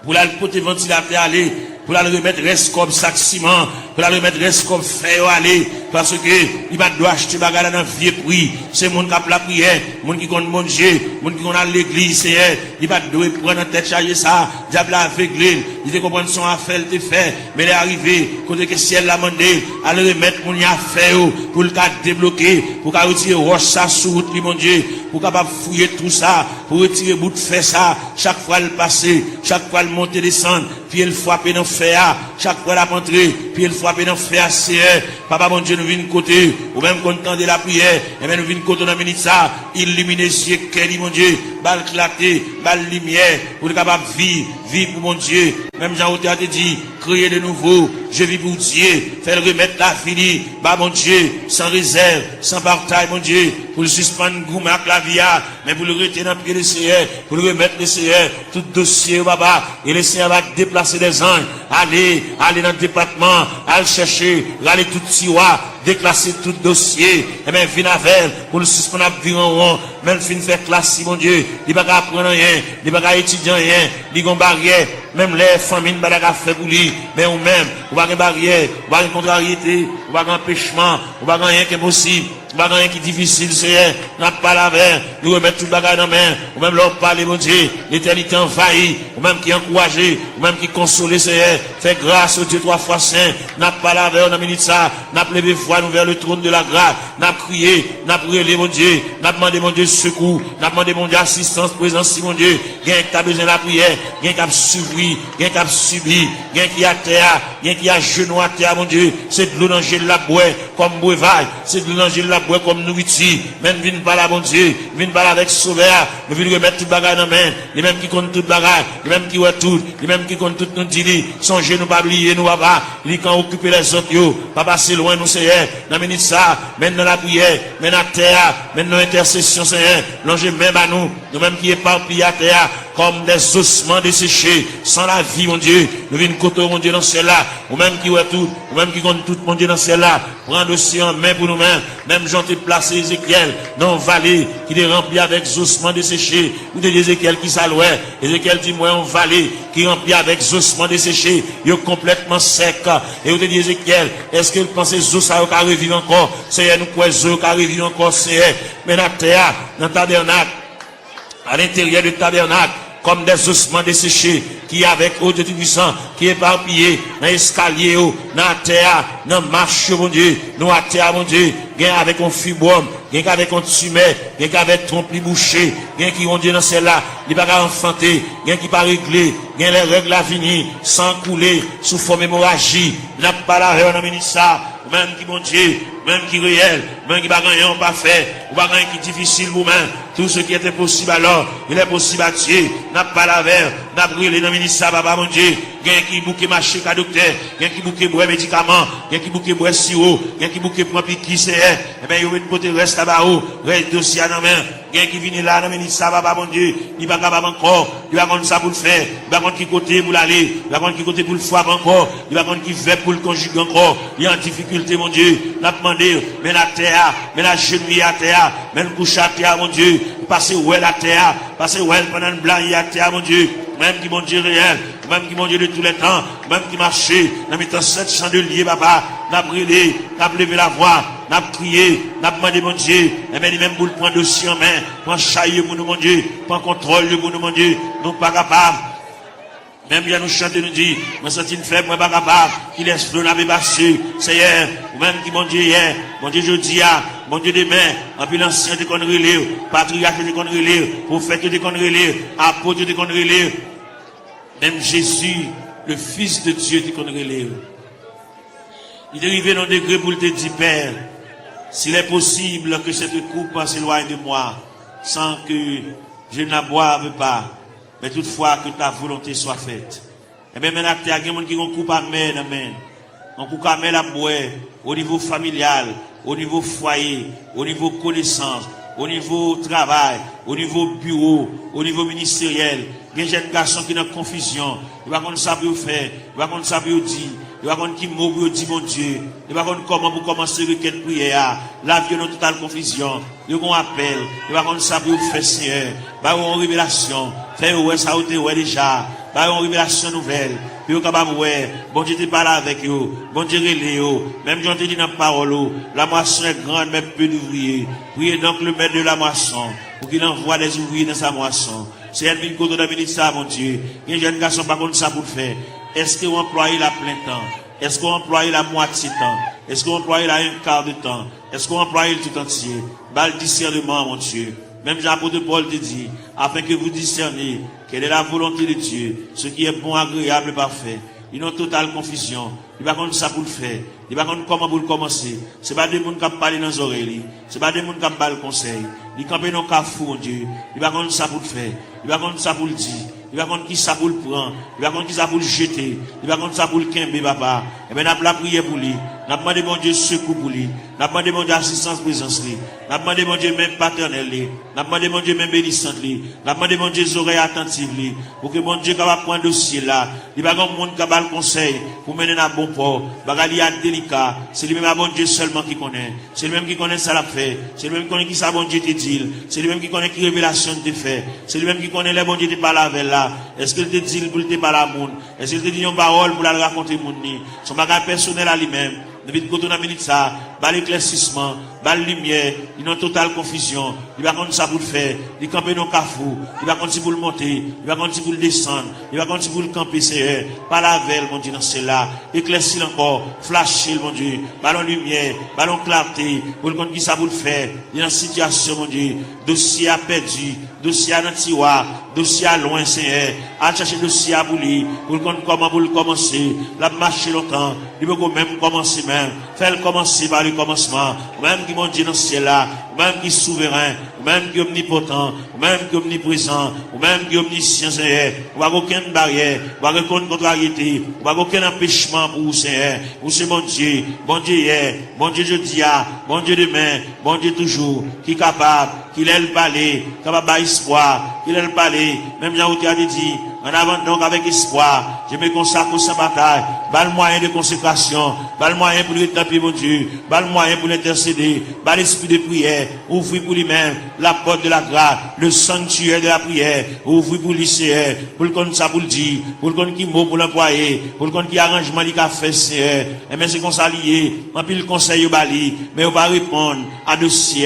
Speaker 2: pour la pot de ventilateur à aller, pour la remettre reste comme sac ciment, pour la remettre reste comme fer à aller, parce que il va doit acheter bagarre dans vieux prix, c'est mon qui a la prière, mon qui compte manger, mon qui compte à l'église, Seigneur, il va doit prendre en tête charger ça, diable aveuglé, il te comprendre son affaire, il te fait, mais il est arrivé, côté que ciel l'a demandé, à le remettre mon affaire, pour le cas débloquer, pour qu'à retirer roche ça sous route, mon Dieu, pour capable fouiller tout ça, pour retirer bout de fer ça, chaque fois le passer, chaque fois le monter, descendre, puis il frapper dans fer, chaque fois la rentrer, puis il frapper dans fer, Seigneur, papa mon Dieu, nous venons côté, ou même content de la prière, et même nous venons côté dans le ministère, ça, illuminer cieux, quel mon Dieu, balle clarté, balle lumière, pour être capable de vivre pour mon Dieu, même Jean-Hauté a dit, créer de nouveau, je vis pour Dieu, faire remettre la fini, bah mon Dieu, sans réserve, sans partage, mon Dieu, pour le suspendre, gourmet avec la vie, mais pour le retirer dans le pied des Seigneur, pour le remettre les Seigneur, tout dossier, papa, et le Seigneur va déplacer des anges, aller dans le département, aller chercher, aller tout tiroir, déclasser tout dossier, et bien, venir avec, pour le suspendre à vivre en rond, même fin faire classe, mon Dieu, il va pas apprendre rien, il va pas étudier rien, il va pas barrière, même les familles, il va pas faire pour lui, mais ou même, ou pas de barrière, ou pas de contrariété, ou pas d'empêchement, ou pas rien qui est possible. Bagay qui difficile, Seigneur, n'a pas la veine, nous remettre tout bagay dans la main, ou même leur parler, mon Dieu, l'éternité envahie, ou même qui encouragé, ou même qui consolé, Seigneur, fait grâce au Dieu 3 fois saint, n'a pas la veine, on a mis ça, n'a levé foi, nous vers le trône de la grâce, n'a crié, n'a prié, mon Dieu, n'a demandé, mon Dieu, secours, n'a demandé, mon Dieu, assistance, présence, si mon Dieu, gain qui a besoin de la prière, gain qui a suivi, gain qui a subi, gain qui a terre, gain qui a genou à terre, mon Dieu, c'est de l'eau dans le la boue, comme breuvage, c'est de l'eau dans la boue comme nourriture, même viens pas là, bon Dieu, viens pas là avec sauveur, nous venons remettre tout bagage dans la main, les mêmes qui comptent tout bagage, les mêmes qui voient tout, les mêmes qui comptent tout nous dire, songez nous pas oublier nous papa, les quand occuper les autres yo, pas passer loin nous Seigneur, dans minute ça, même dans la prière, même dans la terre, même dans l'intercession Seigneur, longez même à nous, nous mêmes qui éparpillés à terre, comme des ossements desséchés, sans la vie, mon Dieu, nous venons côté, mon Dieu, dans celle-là, ou même qui voit tout, ou même qui compte tout, mon Dieu, dans celle-là, prendre aussi en main pour nous-mêmes, même j'en ai placé Ézéchiel dans une vallée qui est remplie avec ossements desséchés, ou de Ézéchiel qui s'allouait, Ézéchiel dit, moi, une vallée qui est remplie avec ossements desséchés, il est complètement sec, et vous dit Ézéchiel, est-ce que vous pensez que ça va revivre encore, Seigneur, nous croyons que ça va revivre encore, Seigneur, mais dans la terre, dans le tabernacle, à l'intérieur du tabernacle, comme des ossements desséchés, qui avec eau de Tout-Puissant, qui est éparpillé dans l'escalier, dans la terre, dans la marche, mon Dieu, nous à terre, mon Dieu, gain avec un fibrome, gain avec un tumeur, gain avec trompe bouché, gain qui, mon Dieu, dans celle-là, il va pas enfanter, gain qui pas réglé, gain les règles à venir, sans couler, sous forme hémorragie, n'a pas la règle, on a ça, même qui, mon Dieu, même qui réel, même qui va gagner, on pas fait, ou pas gagner qui difficile vous-même, tout ce qui était possible alors, il est possible à Dieu, n'a pas la verre, n'a brûlé dans le ministère, papa, mon Dieu, gain qui bouquet marché qu'à docteur, gain qui bouquet boire médicaments, gain qui bouquet boire sirop, gain qui bouquet prend piqui, c'est, eh ben, il va côté reste là-bas, reste dossier à la main, gain qui vient là dans le ministère, papa, mon Dieu, il va capable encore, il va contre ça pour le faire, il va contre qui côté pour l'aller, il va contre qui côté pour le frapper encore, il va contre qui fait pour le conjuguer encore, il y a en difficulté, mon Dieu, l'a demandé, mais la terre, mais la genouille à terre, mais le couche à terre, mon Dieu, passer où est la terre, passer où est pendant le blanc à terre, mon Dieu, même qui mon Dieu réel, même qui mon Dieu de tous les temps, même qui marchait, dans mes temps 7 chandeliers, papa, n'a brûlé, n'a levé la voix, n'a prié, n'a demandé mon Dieu, et bien, même pour le prendre aussi en main, pour chailler pour nous, mon Dieu, pour contrôle pour nous, mon Dieu, nous pas capables. Même bien nous chanter, nous dit, moi senti une faible, moi pas capable, qui laisse flot n'avait pas su, Seigneur, ou même qui mon Dieu hier, mon Dieu jeudi, mon Dieu demain, en plus l'ancien de conneries lire, patriarche de conneries lire, prophète de conneries lire, apôtre de conneries lire, même Jésus, le Fils de Dieu de conneries lire. Il est arrivé dans un degré pour te dire, Père, s'il est possible que cette coupe s'éloigne de moi, sans que je n'aboive pas, mais toutefois que ta volonté soit faite. Et bien maintenant, il y a des gens qui ont coupé à main, on coupe à main à boire, au niveau familial, au niveau foyer, au niveau connaissance, au niveau travail, au niveau bureau, au niveau ministériel. Il y a des jeunes garçons qui sont en confusion. Ils ne savent pas quoi faire, ils ne savent pas quoi dire. Il va qui mot pour dire mon Dieu. Il va comment pour commencer requête prière. La vie dans totale confusion. Il va appel. Il va savoir faire Seigneur. Il va une révélation. Faire ouais ça ou ouais déjà. Il va une révélation nouvelle. Puis capable ouais. Bon Dieu te parle avec eux. Bon Dieu relève eux. Même Jean te dit dans la parole. La moisson est grande mais peu d'ouvriers. Priez donc le maître de la moisson pour qu'il envoie des ouvriers dans sa moisson. C'est un ville côté de ça mon Dieu. Il y a un jeune garçon pas contre ça pour faire. Est-ce que vous employez la plein temps? Est-ce qu'on emploie la moitié de temps? Est-ce qu'on emploie la un quart de temps? Est-ce qu'on emploie le tout entier? Bal discernement, mon Dieu. Même Jean-Apôtre Paul te dit, afin que vous discerniez quelle est la volonté de Dieu, ce qui est bon, agréable et parfait. Ils ont totale confusion. Il va contre ça pour le faire. Il va contre comment pour le commencer. C'est pas des gens qui parlent dans les oreilles. C'est pas des gens qui parlent le conseil. Ils campent dans le cafou, mon Dieu. Il va contre ça pour le faire. Il va contre ça pour le dire. Il va contre qui ça pour le prendre. Il va contre qui ça pour le jeter. Il va contre ça pour le quimber, papa. Et bien, on a la prière pour lui. On a demandé, mon Dieu, secours pour lui. On a demandé, mon Dieu, assistance, présence, lui. On a demandé, mon Dieu, même paternel, lui. On a demandé, mon Dieu, même bénissante, lui. On a demandé, mon Dieu, oreilles attentives, lui. Pour que, mon Dieu, capable prendre dossier là. Il va contre monde capable conseil pour mener à bon port. Bagali a délicat. C'est lui-même, mon Dieu, seulement qui connaît. C'est lui-même qui connaît ça l'a fait. C'est lui-même qui connaît qui ça, bon Dieu, te dit. C'est lui-même qui connaît qui révélation te fait. C'est lui-même qui connaît les bon Dieu te parle avec là. Est-ce qu'il te dit pour te parler à monde? Est-ce qu'il te dit une parole pour la raconter monde? Son bagage personnel à lui-même. depuis que tu as minute ça, bas l'éclaircissement, bas la lumière, il y a une totale confusion, il va contre ça pour le faire, il campe dans le cafou, il va contre si pour le monter, il va contre si pour le descendre, il va contre si pour le camper, c'est pas la veille, mon Dieu, dans celle-là, éclaircir encore, flasher, mon Dieu, ballon lumière, ballon clarté, pour le compte qui ça pour le faire, il y a une situation, mon Dieu, dossier à perdu, dossier à dans tiroir, dossier à loin, Seigneur, à chercher dossier à bouler, pour le compte comment pour le commencer, la marcher longtemps, il veut même commencer même, faire commencer par le commencement, même qui mon Dieu dans ce ciel-là, même qui est souverain, même qui est omnipotent, même qui est omniprésent, même qui est omniscient, Seigneur, ou pas aucune barrière, ou pas aucune contrariété, ou pas aucun empêchement pour vous, Seigneur, vous c'est mon Dieu hier, bon Dieu jeudi, bon Dieu demain, bon Dieu toujours, qui est capable, qu'il ait le palais, capable d'espoir, qu'il ait le palais, même Jean a dit, en avant donc avec espoir, je me consacre pour sa bataille, bas le moyen de consécration, bas le moyen pour l'établir mon Dieu, bas le moyen pour l'intercéder, bas l'esprit de prière, ouvrir pour lui-même la porte de la grâce, le sanctuaire de la prière, ouvrir pour lycéen, pour le compte ça pour le dire, pour le compte qui mot pour l'employer, pour le compte qui arrangement il a fait, Seigneur, et mais c'est qu'on s'allie, ma pile conseil au bali, mais on va répondre à dossier,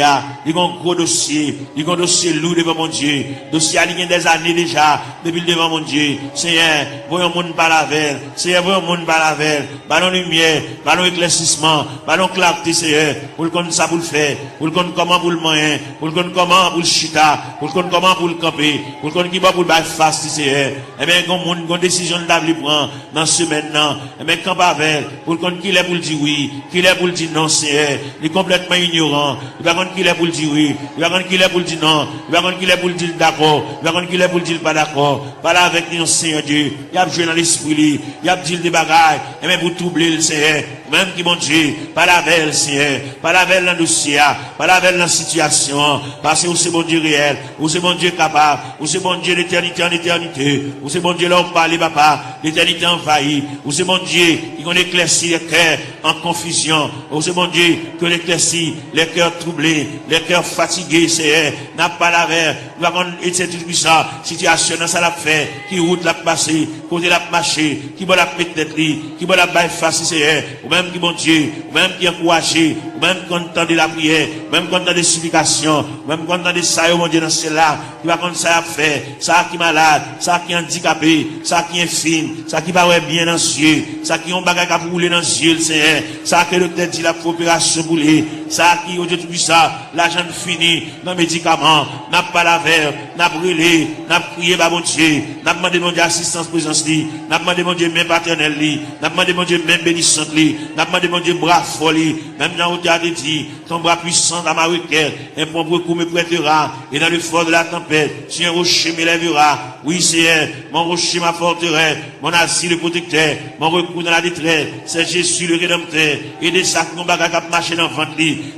Speaker 2: il y a un gros dossier, il y a un dossier lourd devant mon Dieu, dossier il y a des années déjà, depuis devant mon Dieu, Seigneur, voyons monde par la veille, Seigneur, voyons monde par la veille, ballon lumière, ballon éclaircissement, ballon clarté, Seigneur, pour le compte ça pour le faire, pour le compte comment pour le moyen, pour le compte comment pour le chita, pour le compte comment pour le camper, pour le compte qui va pour le bail face, Seigneur, et bien, quand monde, quand décision de d'avoir prendre dans ce maintenant, et bien, quand pas avec, pour le compte qu'il est pour le dire oui, qu'il est pour le dire non, Seigneur, il est complètement ignorant, il va compte qu'il est pour le dire oui, il va compte qu'il est pour le dire non, il va compte qu'il est pour le dire d'accord, il va compte qu'il est pour le dire pas d'accord, pas là avec nous, Seigneur Dieu, il y a joué dans l'esprit, il y a dit des bagailles, et même pour troubler le Seigneur, même qui mon Dieu, pas la belle, Seigneur, pas la belle dans le dossier, pas la belle dans la situation, parce que c'est bon Dieu réel, ou c'est bon Dieu capable, ou c'est bon Dieu d'éternité en éternité, ou c'est bon Dieu là où parler, papa, l'éternité envahie, ou c'est bon Dieu qui qu'on éclaircit les cœurs en confusion, ou c'est bon Dieu qui qu'on éclaircit les cœurs troublés, les cœurs fatigués, Seigneur, n'a pas la verre, nous avons été tout puissant, situation dans ça l'a fait, qui route l'a passé, côté l'a marché, qui va la mettre tête qui va la bailler face, Seigneur, ou même qui bon Dieu, ou même qui encouragé, ou même content de la prière, ou même content des supplications, ou même content de ça, mon Dieu, dans cela, qui va comme ça à faire, ça qui est malade, ça qui est handicapé, ça qui est fine, ça qui va bien dans les yeux, ça qui ont bagage à rouler dans les yeux, Seigneur, ça que le tête dit la coopération boulée, ça qui, au Dieu tout ça, l'argent fini, dans les médicaments, n'a pas la verre, n'a brûlé, n'a prié, bah, mon Dieu, n'a demandé mon Dieu assistance présence, n'a demandé mon Dieu même paternel, n'a demandé mon Dieu même bénissante, n'a demandé mon Dieu bras folie, même dans le théâtre dit, ton bras puissant dans ma requête, un bon recours me prêtera, et dans le fort de la tempête, si un rocher m'élèvera, oui, Seigneur, mon rocher ma forteresse, mon asile le protecteur, mon recours dans la détresse, c'est Jésus le rédempteur, et des sacs, mon bagage à marcher dans le ventre,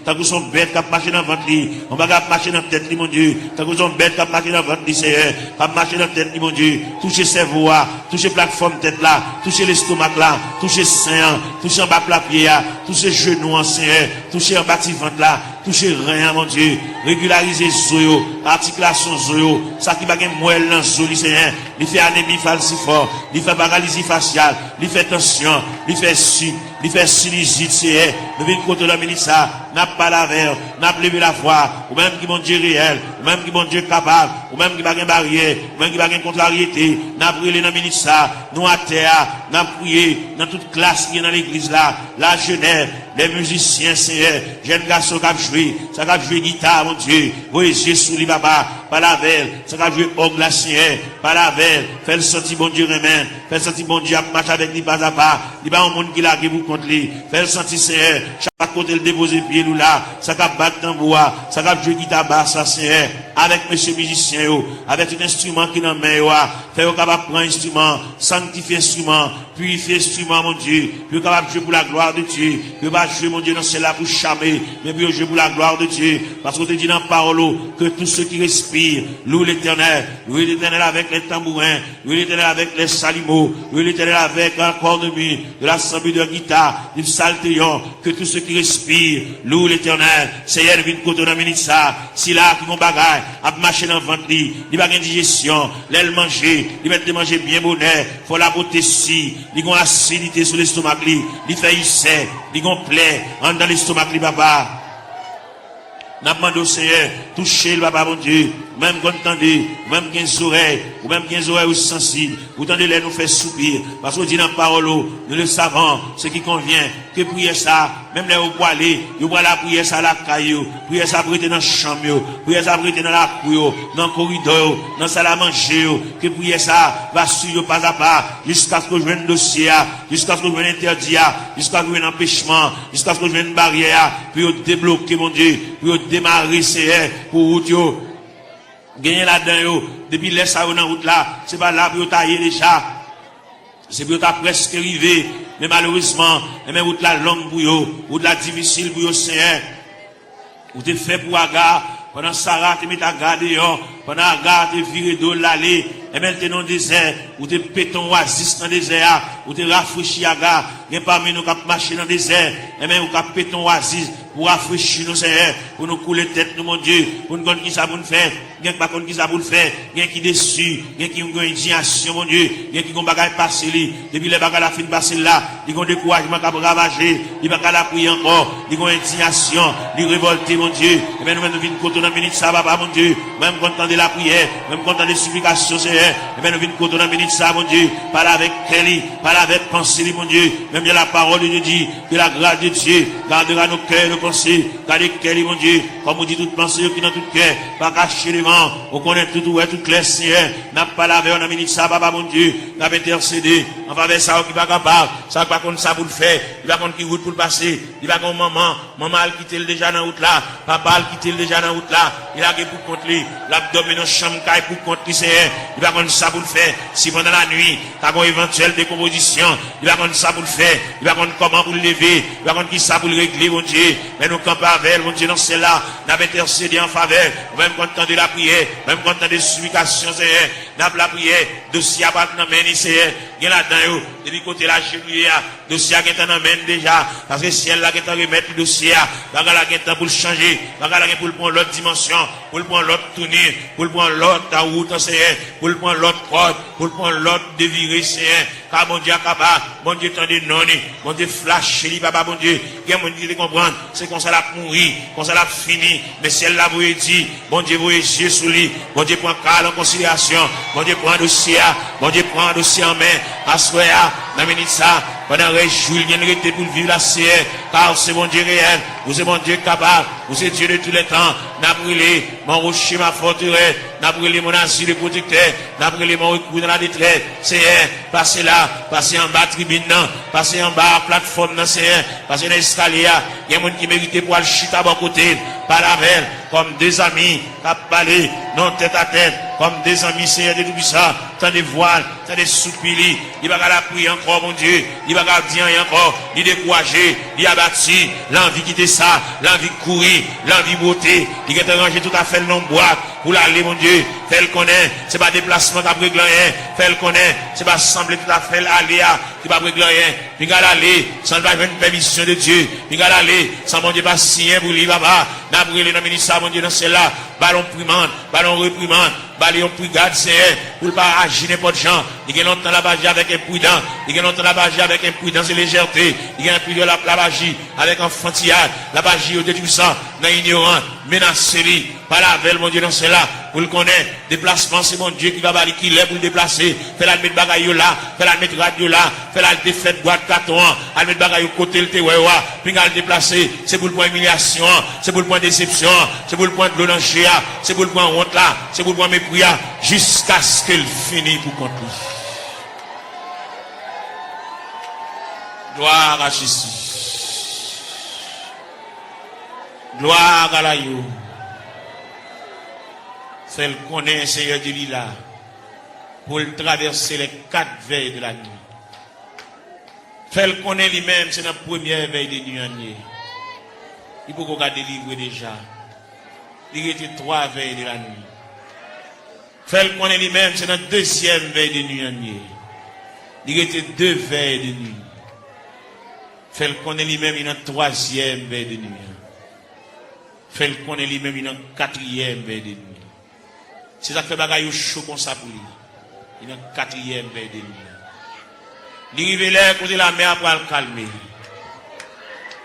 Speaker 2: tant que son bête à marcher dans le ventre, mon bagage à marcher dans la tête, mon Dieu, tant que son bête à marcher dans le ventre, Seigneur, à marcher dans la tête, mon Dieu, toucher cerveau, toucher plateforme tête là, toucher l'estomac là, toucher sein, toucher en bas la pied, toucher genoux, Seigneur, toucher en bas de ventre là, toucher rien, mon Dieu, régulariser zoyo, articulation zoyo, ça qui va gagner moelle dans zoyo, Seigneur, il fait anémie falciforme, il fait paralysie faciale, il fait tension, il fait sinusite, Seigneur, nous venons contre la ministre, n'a pas la verre, n'a pas levé la foi, ou même qui mon Dieu réel, ou même qui mon Dieu capable, ou même qui va gagner barrière, ou même qui va gagner contrariété, n'a brûlé dans la ministre, nous à terre, n'a prié dans toute classe qui est dans l'église là, la jeunesse, les musiciens, Seigneur, jeunes garçons qui ont joué, ça qui ont joué guitare, mon Dieu, voyez Jésus, li papa, par la veille, ça qui ont joué orgue, Seigneur, par la veille, fait le sentir, bon Dieu, remède, fait le sentir, bon Dieu, à marcher avec lui pas à pas, il va un monde qui l'a pour contre lui, fait le sentir, Seigneur, chaque côté le déposer pied nous là, ça qui a battre dans bois, ça qui a joué guitare basse, Seigneur, avec monsieur musicien, avec tout instrument qui dans main, fait au capable prendre instrument, sanctifier instrument, purifier instrument, mon Dieu, puis capable jouer pour la gloire de Dieu, puis pas jouer, mon Dieu, dans celle-là pour charmer, mais puis jouer pour la gloire de Dieu, parce qu'on te dit dans la parole que tous ceux qui respirent, respire. Loue l'Éternel. Loue l'Éternel avec les tambourins. Loue l'Éternel avec les salimos. Loue l'Éternel avec un corps de mue, de l'assemblée de guitare, du psaltéon. Que tous ceux qui respirent, loue l'Éternel. Seigneur, vite côté dans minute ça. Si là, qui vont bagaille, à marcher dans le ventre, il va gagner digestion, l'aile manger, il va te manger bien bonheur, faut la beauté si, il y a acidité sur l'estomac, il fait usser, il y a plaie, dans l'estomac, papa. N'a pas demandé au Seigneur, touchez le papa, mon Dieu, même quand vous entendez, même 15 oreilles, ou même 15 oreilles sensibles, vous entendez les nous faire soupir, parce que vous dites dans la parole, nous le savons, ce qui convient, que prier ça, même les vous aller, vous pouvez la prier ça à la caillou, prier ça prêter dans la chambre, prier ça prêter dans la cour, dans le corridor, dans la salle à manger, que prier ça, va suivre pas à pas, jusqu'à ce que je vienne dossier, jusqu'à ce que je vienne interdit, jusqu'à ce que je vienne empêchement, jusqu'à ce que je vienne barrière, puis débloquer, mon Dieu, puis démarrer, c'est pour vous, gagner là-dedans, depuis les ça dans route là, c'est pas là pour tailler déjà, c'est pour ta presque arrivé, mais malheureusement, mais route là longue pour vous, route là difficile pour vous, Seigneur, vous êtes fait pour Agar, pendant Sarah, tu mets ta garde dehors, pendant Agar, tu viré d'eau l'aller, et maintenant dans le désert, ou tu péton oasis dans le désert, ou tu rafraîchis Agar, il y a parmi nous qui marché dans le désert, et même ou qui péton oasis, pour rafraîchir nos Seigneur, pour nous couler tête, nous, mon Dieu, pour nous connaître qui ça pour nous faire, il y a pas qui ça pour nous faire, il y a qui déçu, il y a qui ont une indignation, mon Dieu, il y a qui ont bagage passé, depuis les bagages la fin passé là, ils ont découragement qui a ravagé, ils ont la prier encore, ils ont indignation, ils révolté, mon Dieu, et bien nous venons côté dans la minute ça, papa, mon Dieu, même content de la prière, même content des supplications, Seigneur, et bien nous venons côté dans la minute ça, mon Dieu, parle avec Kelly, parle avec pensée, mon Dieu, même bien la parole de Dieu dit, que la grâce de Dieu gardera nos cœurs, nos pensées, gardez Kelly, mon Dieu, comme on dit toute pensée qui dans tout cœur, pas cacher les vents, on connaît tout, tout clair, Seigneur, n'a pas lavé, on a minute ça, papa, mon Dieu, n'a pas intercédé, en faveur ça, qui va capable, ça va contre ça pour le faire, il va contre qui route pour le passer, il va contre maman a quitté le déjà dans route là, papa a quitté le déjà dans route là, il a pour contre lui, l'abdomen dans chambre caille pour contre lui, Seigneur, il va contre ça pour le faire, si pendant la nuit, t'as une éventuelle décomposition, il va contre ça pour le faire, il va contre comment pour le lever, il va contre qui ça pour le régler, mon Dieu, mais nous campons avec, mon Dieu, dans celle-là, n'a pas intercédé en faveur, même content de la prière, même content des supplications, Seigneur, n'a pas la prière, dossier à battre dans la main, Seigneur, il y a là-dedans, depuis côté la chérie, dossier qui est en main déjà, parce que si elle là qui est en remettre le dossier, bagala qui est pour le changer, bagala qui est pour le prendre l'autre dimension, pour le prendre l'autre tournée, pour le prendre l'autre route, Seigneur, pour le prendre l'autre corde, pour le prendre l'autre déviré, Seigneur, car mon Dieu capable, mon Dieu tendez non, mon Dieu flash, papa, mon Dieu, qui mon Dieu comprendre, c'est qu'on s'en a mouru, qu'on s'en a fini, mais si elle l'a vous dit, mon Dieu vous yeux sous lui, mon Dieu prend cas en considération, mon Dieu prend un dossier, mon Dieu prend un dossier en main, à soya, dans minute ça, pendant réjouir, il y a pour vivre la CR, car c'est mon Dieu réel, vous êtes mon Dieu capable, vous êtes Dieu de tous les temps, n'a brûlé mon rocher, ma forteresse, n'a brûlé mon asile de protecteur, n'a brûlé mon recours dans la détresse, c'est passez là, passez en bas tribune, passez en bas plateforme, c'est passez dans l'escalier, il y a un monde qui mérite pour aller chuter à bon côté, par la veille, comme des amis, qui parlé, non tête à tête, comme des amis, Seigneur de tout ça, tant de voiles, tant de soupirs, il va la prier encore, mon Dieu, il va dire encore, il décourager, il a battu, l'envie quitter ça, l'envie courir, l'envie beauté, il est rangé tout à fait le nom boîte, pour l'aller, mon Dieu, fait le connaît, c'est pas déplacement qu'après rien, fait le connaît, c'est pas sembler tout à fait l'aller, qui va après rien, il va aller, sans pas une permission de Dieu, il va aller, sans mon Dieu pas signer pour lui, papa, n'a brûlé dans le ministère, mon Dieu, dans celle-là, ballon primande, ballon reprimande, ballon brigade, c'est pour ne pas agir n'importe gens, il y a longtemps la bagie avec imprudence, il y a longtemps la bagie avec imprudence et légèreté, il y a un peu de la bagie avec enfantillage, la bagie au tout ça, dans ignorant, menacé, par la veille, mon Dieu, dans celle-là, pour le connaître, déplacement, c'est mon Dieu qui va balayer, qui l'est pour le déplacer, fait la mettre bagaille là, fait la mettre radio là, fait la défaite boîte carton, à mettre bagaille côté le tewewa, puis à le déplacer, c'est pour le point humiliation, c'est pour le point déception, c'est pour le point de l'onanger, c'est pour le point honte là, c'est pour le point mépris, jusqu'à ce qu'elle finisse pour contre lui. Gloire à Jésus. Gloire à la yo. Fait le connaître, Seigneur de l'Ila, pour le traverser les 4 veilles de la nuit. Fait le connaître lui-même, c'est la première veille de nuit. Il faut qu'on délivrer déjà. Il était 3 veilles de la nuit. Fait qu'on est lui-même, c'est notre deuxième veille de nuit. Il était 2 veilles de nuit. Fait qu'on est lui-même, il a une 3e veille de nuit. Fait qu'on est lui-même, il a une 4e veille de nuit. C'est ça que fait bagaille chaud comme ça pour lui. Il a une 4e veille de nuit. Il révèle côté la mer pour le calmer.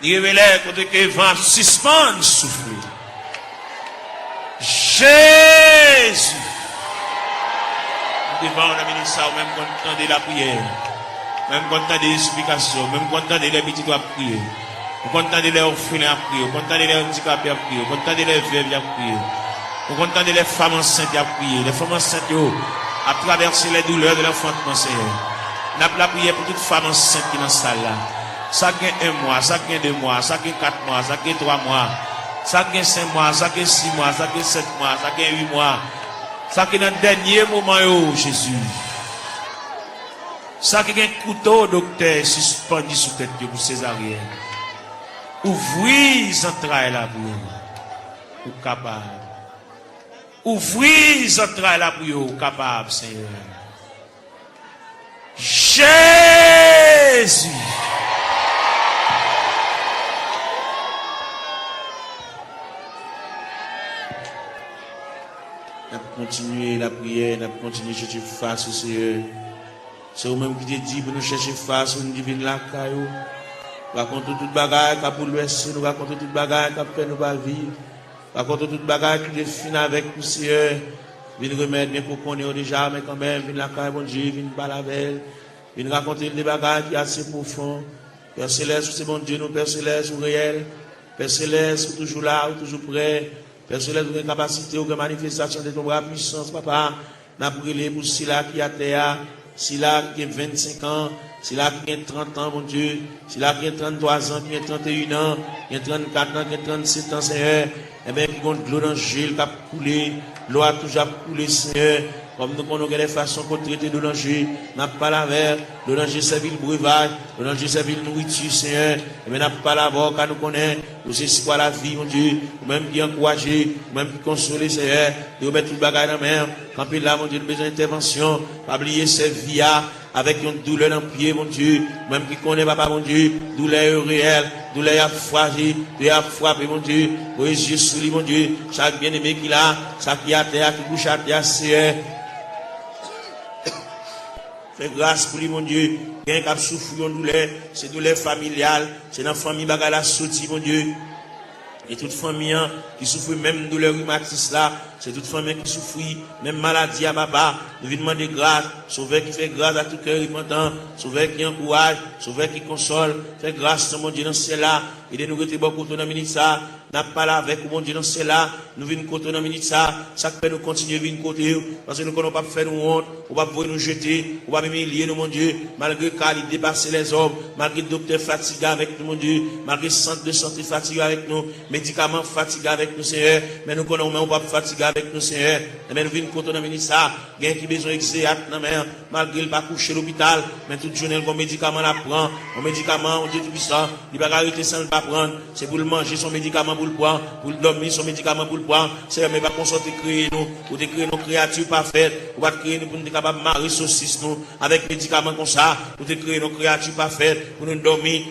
Speaker 2: Il révèle côté que le vent suspend souffler. Jésus. Devant on a mis ça, même content de la prière, même content de l'explication, même content de les petits doigts prier, content de les orphelins à prier, content de les handicapés à prier, content de les veuves à prier, content de les femmes enceintes à prier, les femmes enceintes à traverser les douleurs de l'enfantement, Seigneur. N'a pas prié pour toute femme enceinte qui est dans cette salle là. Ça gagne 1 mois, ça gagne 2 mois, ça gagne 4 mois, ça gagne 3 mois, ça gagne 5 mois, ça gagne 6 mois, ça gagne 7 mois, ça gagne 8 mois. Ça qui est dans le dernier moment, Jésus. Ça qui est un couteau, docteur, suspendu sous tête pour césarienne. Ouvrez les entrailles là pour vous. Capable. Ouvrez les entrailles là pour vous. Capable, Seigneur. Jésus. N'a continuer la prière, n'a continuer à chercher face au Seigneur. C'est vous-même qui te dit pour nous chercher face au divin la caillou. Raconte toute bagaille qui a pour l'ouest, nous raconte toute bagaille qui a fait nous pas vivre. Raconte toute bagaille qui est fini avec nous, Seigneur. Viens remettre bien pour qu'on ait déjà, mais quand même, viens la caille, bon Dieu, viens pas la belle. Viens raconter des bagailles qui sont assez profondes. Père Céleste, c'est bon Dieu, nous, Père Céleste, ou réel. Père Céleste, ou toujours là, ou toujours prêt. Père Céleste, ou une capacité, ou une manifestation de ton bras puissance, papa. N'a brûlé pour Sila qui a terre, Sila qui a 25 ans, Sila qui a 30 ans, mon Dieu, Sila qui a 33 ans, qui a 31 ans, qui a 34 ans, qui a 37 ans, Seigneur. Eh bien, qui compte l'eau dans le gel, qui a coulé, l'eau a toujours coulé, Seigneur. Comme nous connaissons les façons qu'on traite de l'oranger, n'a pas la verre, l'oranger c'est ville breuvage, l'oranger c'est ville nourriture, Seigneur. Et bien, n'a pas la voix, car nous connaissons, nous c'est quoi la vie, mon Dieu, ou même qui encourage, ou même qui console, Seigneur, et mettre tout le bagage dans la mer. Quand il là, mon Dieu, nous besoin d'intervention, pas oublier ces vies avec une douleur dans le pied, mon Dieu, même qui connaît, papa, mon Dieu, douleur réelle, douleur à fragile, douleur à frapper, mon Dieu, pour les yeux sous lui, mon Dieu, chaque bien-aimé qu'il a, chaque qui a terre, qui bouge à terre, Seigneur. Fais grâce pour lui, mon Dieu. Bien qu'il souffre de douleur, c'est douleur familiale, c'est dans la famille bagala sorti, mon Dieu. Et toute famille qui souffre même douleur rhumatisme là, c'est toute famille qui souffre même maladie à papa. Nous venons demander grâce, sauveur qui fait grâce à tout cœur repentant, sauveur qui encourage, sauveur qui console, fait grâce mon Dieu dans ce là. Et de nous retirer beaucoup dans la minute ça, n'a pas là avec mon Dieu dans ce là, nous venons côté dans la minute ça, ça fait nous continuer venir côté parce que nous ne pas faire nous honte, on va nous jeter, on va humilier nous mon Dieu, malgré qu'il dépasse les hommes, malgré le docteur fatigué avec nous mon Dieu, malgré le centre de santé fatigué avec nous, médicaments fatigués avec nous Seigneur, mais nous connaissons on va fatiguer avec nous Seigneur, mais nous venons côté dans la minute ça, gain qui besoin exéat dans mer, malgré il pas coucher à l'hôpital, mais toute journée le médicament la prend, un médicament on Dieu tout puissant, il va arrêter sans le pas prendre, c'est pour le manger son médicament pour le prendre, pour le dormir son médicament pour le prendre, c'est mais pas qu'on sorte créer nous, pour créer nos créatures parfaites, pour pas créer nous pour nous capable marrer saucisse nous avec médicaments comme ça, pour créer nos créatures parfaites, pour nous dormir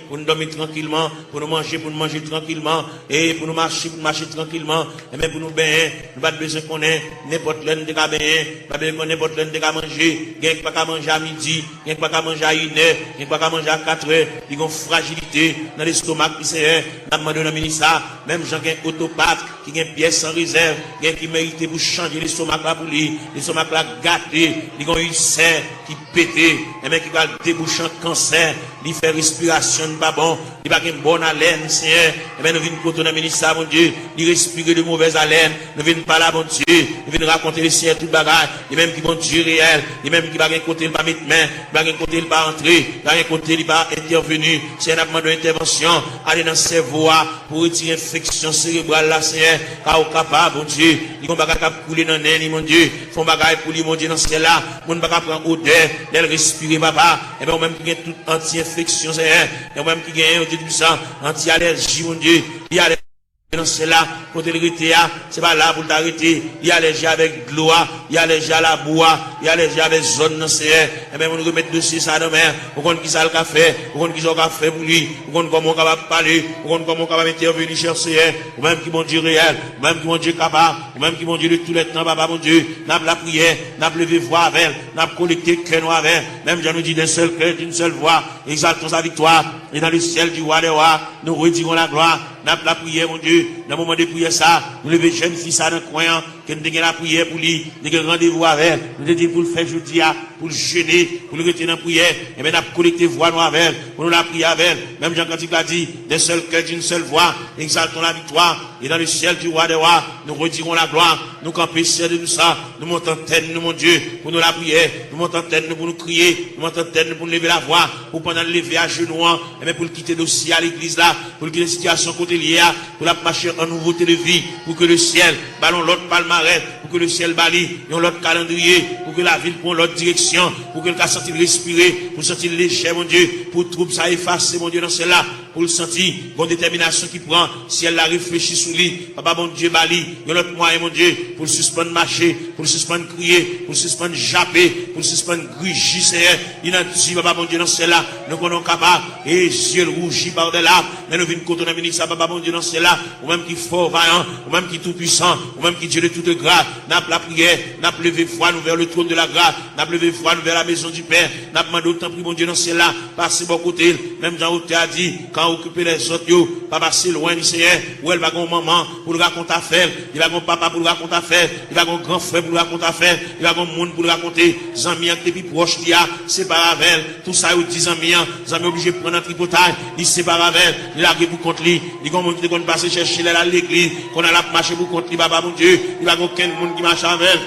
Speaker 2: tranquillement, pour nous manger tranquillement, et pour nous marcher tranquillement, et même pour nous baigner, nous pas besoin qu'on ait n'importe l'un de cas baigner, pas besoin qu'on ait n'importe l'un de cas manger, gain pas qu'à manger à midi, gain pas qu'à manger à 1 heure, gain pas qu'à manger à 4 heures, ils ont fragilité dans l'estomac qui c'est n'a demandé dans ministère, même gens qui ont autopathe, qui ont pièce sans réserve, qui mérite pour changer l'estomac là pour lui, l'estomac là gâté, ils ont ulcère qui pété, et même qui va déboucher en cancer, il fait respiration pas bon, il va une bonne haleine, Seigneur, et bien nous venons côté dans ministère, mon Dieu, il respire de mauvaise haleine, nous venons pas là, mon Dieu, nous venons raconter les Seigneur tout bagage, et même qui bon Dieu réel, et même qui va un côté il pas mettre main, va un côté il pas entrer, va un côté il pas intervenir, c'est un demande d'intervention, aller dans le cerveau pour retirer l'infection cérébrale là, Seigneur, car au capable, mon Dieu, ils vont pas couler dans le mon Dieu, font bagaille pour lui, mon Dieu, dans ce là, mon pas prendre odeur, d'elle respirer, papa, et bien même qui gagne toute anti-infection, Seigneur, et même qui gagne, Dieu puissant, anti-allergie, mon Dieu, il y a dans cela, côté le retea, c'est pas là pour t'arrêter. Il y a les gens avec gloire, il y a les gens à la bois, il y a les gens avec zone dans Seigneur. Et même on remettre dossier ça dans main, on compte qui ça le café, on compte qui ça le café pour lui, on compte comment on capable parler, on compte comment on capable intervenir cher Seigneur, ou même qui mon Dieu réel, ou même qui mon Dieu capable, ou même qui mon Dieu de tous les temps, papa mon Dieu, n'a la prière, n'a levé voix avec, n'a collecté cœur avec, même je nous dis d'un seul cœur, d'une seule voix, exaltons sa victoire, et dans le ciel du roi des rois, nous redirons la gloire, n'a la prière mon Dieu, dans le moment de prière ça, nous lever jeune fils à dans le coin, que nous avons la prière pour lui, nous avons rendez-vous avec, nous avons dit pour le faire jeudi, pour le jeûner, pour le retenir en prière, et bien nous avons collecté voix nous avec, pour nous la prier avec, même Jean Cantique l'a dit, d'un seul cœur, d'une seule voix, exaltons la victoire, et dans le ciel du roi des rois, nous redirons la gloire, nous camper ciel de tout ça, nous montons tête, nous mon Dieu, pour nous la prière, nous montons tête, nous pour nous crier, nous montons tête, nous pour nous lever la voix, pour pendant le lever à genoux, et bien pour le quitter dossier à l'église là, pour le quitter la situation côté liée, pour la marcher en nouveauté de vie, pour que le ciel, ballon l'autre palmarès, pour que le ciel bali, l'autre calendrier, pour que la ville prenne l'autre direction, pour que le cas sentir respirer, pour sentir léger, mon Dieu, pour trouble ça effacer, mon Dieu, dans celle-là, pour le sentir, bonne détermination qui prend, si elle la réfléchit sous lui, papa, mon Dieu, bali, l'autre moyen, mon Dieu, pour le suspendre marcher, pour le suspendre crier, pour le suspendre japper, pour le suspendre grugir, Seigneur, il a dit, papa, mon Dieu, dans celle-là, nous connaissons capable, et yeux rougis par des larmes, mais nous venons contre la ministre, papa, mon Dieu, dans celle-là, ou même qui fort, vaillant, ou même qui tout puissant, ou même qui Dieu de toute grâce, n'a pas la prière, n'a pas levé foi, nous vers le trône de la grâce, n'a pas levé foi, nous vers la maison du Père, n'a pas demandé autant, mon Dieu, dans celle-là, passer bon côté, même Jean Hauté a dit, quand occuper les autres, yo, pas passer loin du Seigneur, où elle va gon maman, pour le raconter affaire, il va gon papa pour le raconter affaire, il va gon grand frère pour le raconter affaire, il va gon monde pour le raconter, Zami, depuis proche, il y a, sépare avec, tout ça, il dit Zami, Zami obligé de prendre un tripotage, il sépare avec, il a pour contre lui, il va monde qui va passer chercher à l'église, qu'on a la marché pour contre lui, papa, mon Dieu, il va aucun monde qui marche avec.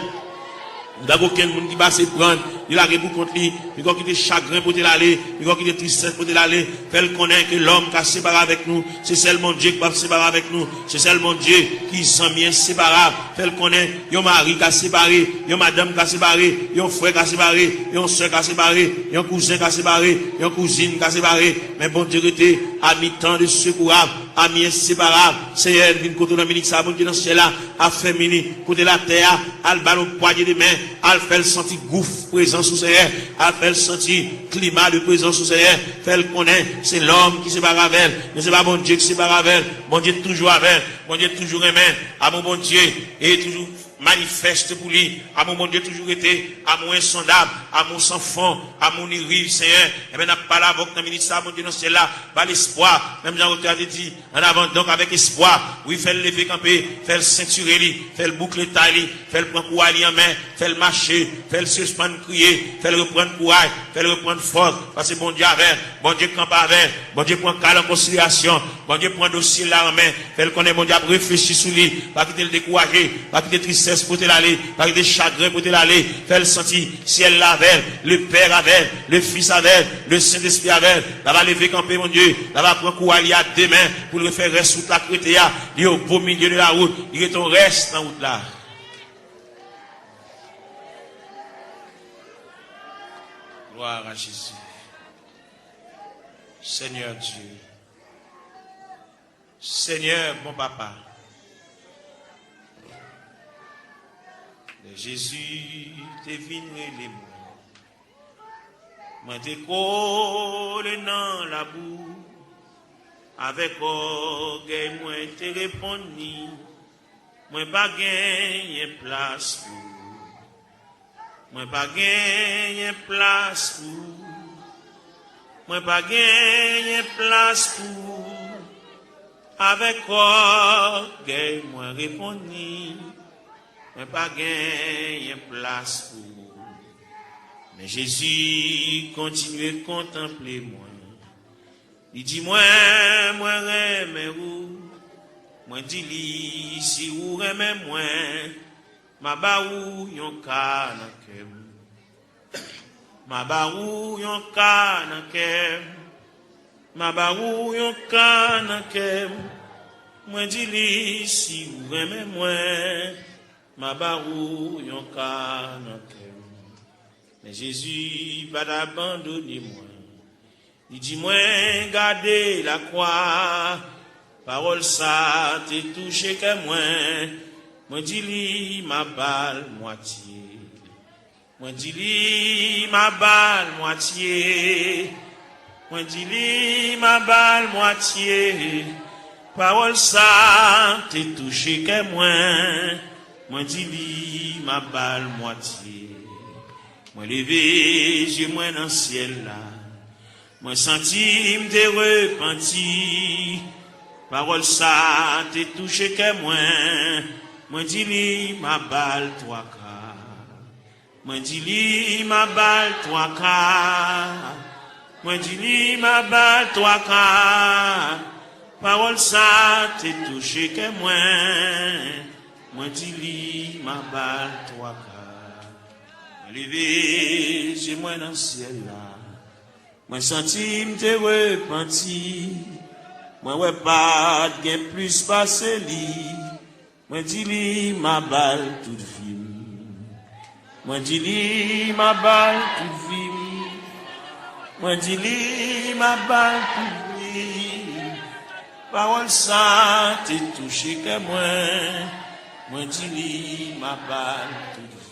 Speaker 2: Il n'y a aucun monde qui va se prendre. Il a pour contre lui. Il va quitter chagrin pour l'aller. Il va quitter tristesse pour l'aller. Fait connaître que l'homme qui a séparé avec nous, c'est seulement Dieu qui va séparer avec nous. C'est seulement Dieu qui s'en vient séparable. Fait connaître, il y a un mari qui a séparé, il y a une madame qui a séparé, il y a un frère qui a séparé, il y a une soeur qui a séparé, il y a un cousin qui a séparé, il y a une cousine qui a séparé. Mais bon Dieu était à mi-temps de secourable, à mi-inséparable. C'est elle qui côté Dominique Sabon qui dans ce là a féminin côté la terre, al ballon poignée de main, al fait sentir gouffre présent sous ses airs, al fait sentir climat de présence sous ses airs, fait connaît c'est l'homme qui sépare avec elle, mais c'est pas bon Dieu qui sépare avec elle, bon Dieu toujours avec elle, bon Dieu toujours aimé, à mon bon Dieu et toujours manifeste pour lui, à mon bon Dieu toujours été, à mon insondable, à mon sans fond, à mon irrive, Seigneur, et bien n'a pas la voix dans le ministère, mon Dieu, non, c'est là, pas l'espoir, même Jean-Roch a dit, en avant, donc avec espoir, oui, fait le lever camper, fait le ceinturer, fait le boucler taille, fait le prendre courage en main, fait le marcher, fait le suspendre crier, fait le reprendre courage, fait le reprendre force, parce que bon Dieu avec, bon Dieu campe avec, bon Dieu prend calme en considération, bon Dieu prend dossier là en main, fait le connaître, bon Dieu réfléchir sur lui, pas quitter le décourager, pas quitter tristesse pour te l'aller, pas quitter chagrin pour te l'aller, fait le sentir, ciel avec, le Père avec, le Fils avec, le Saint-Esprit avec, là va lever camper mon Dieu, là va prendre courage à deux mains, pour le faire rester sous la crétéa, il est au beau milieu de la route, il est ton reste dans la route là. Gloire à Jésus. Seigneur Dieu. Seigneur, mon papa. Jésus, t'es venu les mots. Moi, t'es collé dans la boue. Avec orgueil, moi, t'es répondu. Moi, pas gagné place pour. Moi, pas gagné place pour. Moi, pas gagné place pour. Avec orgueil, moi, répondu. Moi, pas gagné place pour. Mais Jésus continue à contempler moi. Il dit, moi, remets où. Moi, dis-lui, si vous remets moi. Ma baou yon kanakem. Ma baou yon kanakem. Ma baou yon kanakem. Moi dis-lui si vous aimez moi. Ma baou yon kanakem. Mais Jésus va d'abandonner moi. Il dit moi gardez la croix. Parole ça t'est touché que moi dis li ma balle moitié. Moi dis li ma balle moitié. Moi dis li ma balle moitié. Parole ça t'est touché que moi dis li ma balle moitié. Moi levé, j'ai moi dans le ciel là. Moi senti m'te repenti. Parole ça t'est touché que moi dis li ma balle trois quarts. Moi dis li ma balle trois quarts. Moi dis li ma balle trois quarts. Parole ça t'est touché que moi dis li ma balle trois quarts. Moi levé, j'ai moi dans le ciel là. Moi senti m'te repenti. Moi ouais pas gain plus passé li. Moi dis li ma balle toute vie. Moi dis li ma balle toute vie. Moi dis li ma balle toute vie. Parole ça t'est touché que moi dis li ma balle toute vie.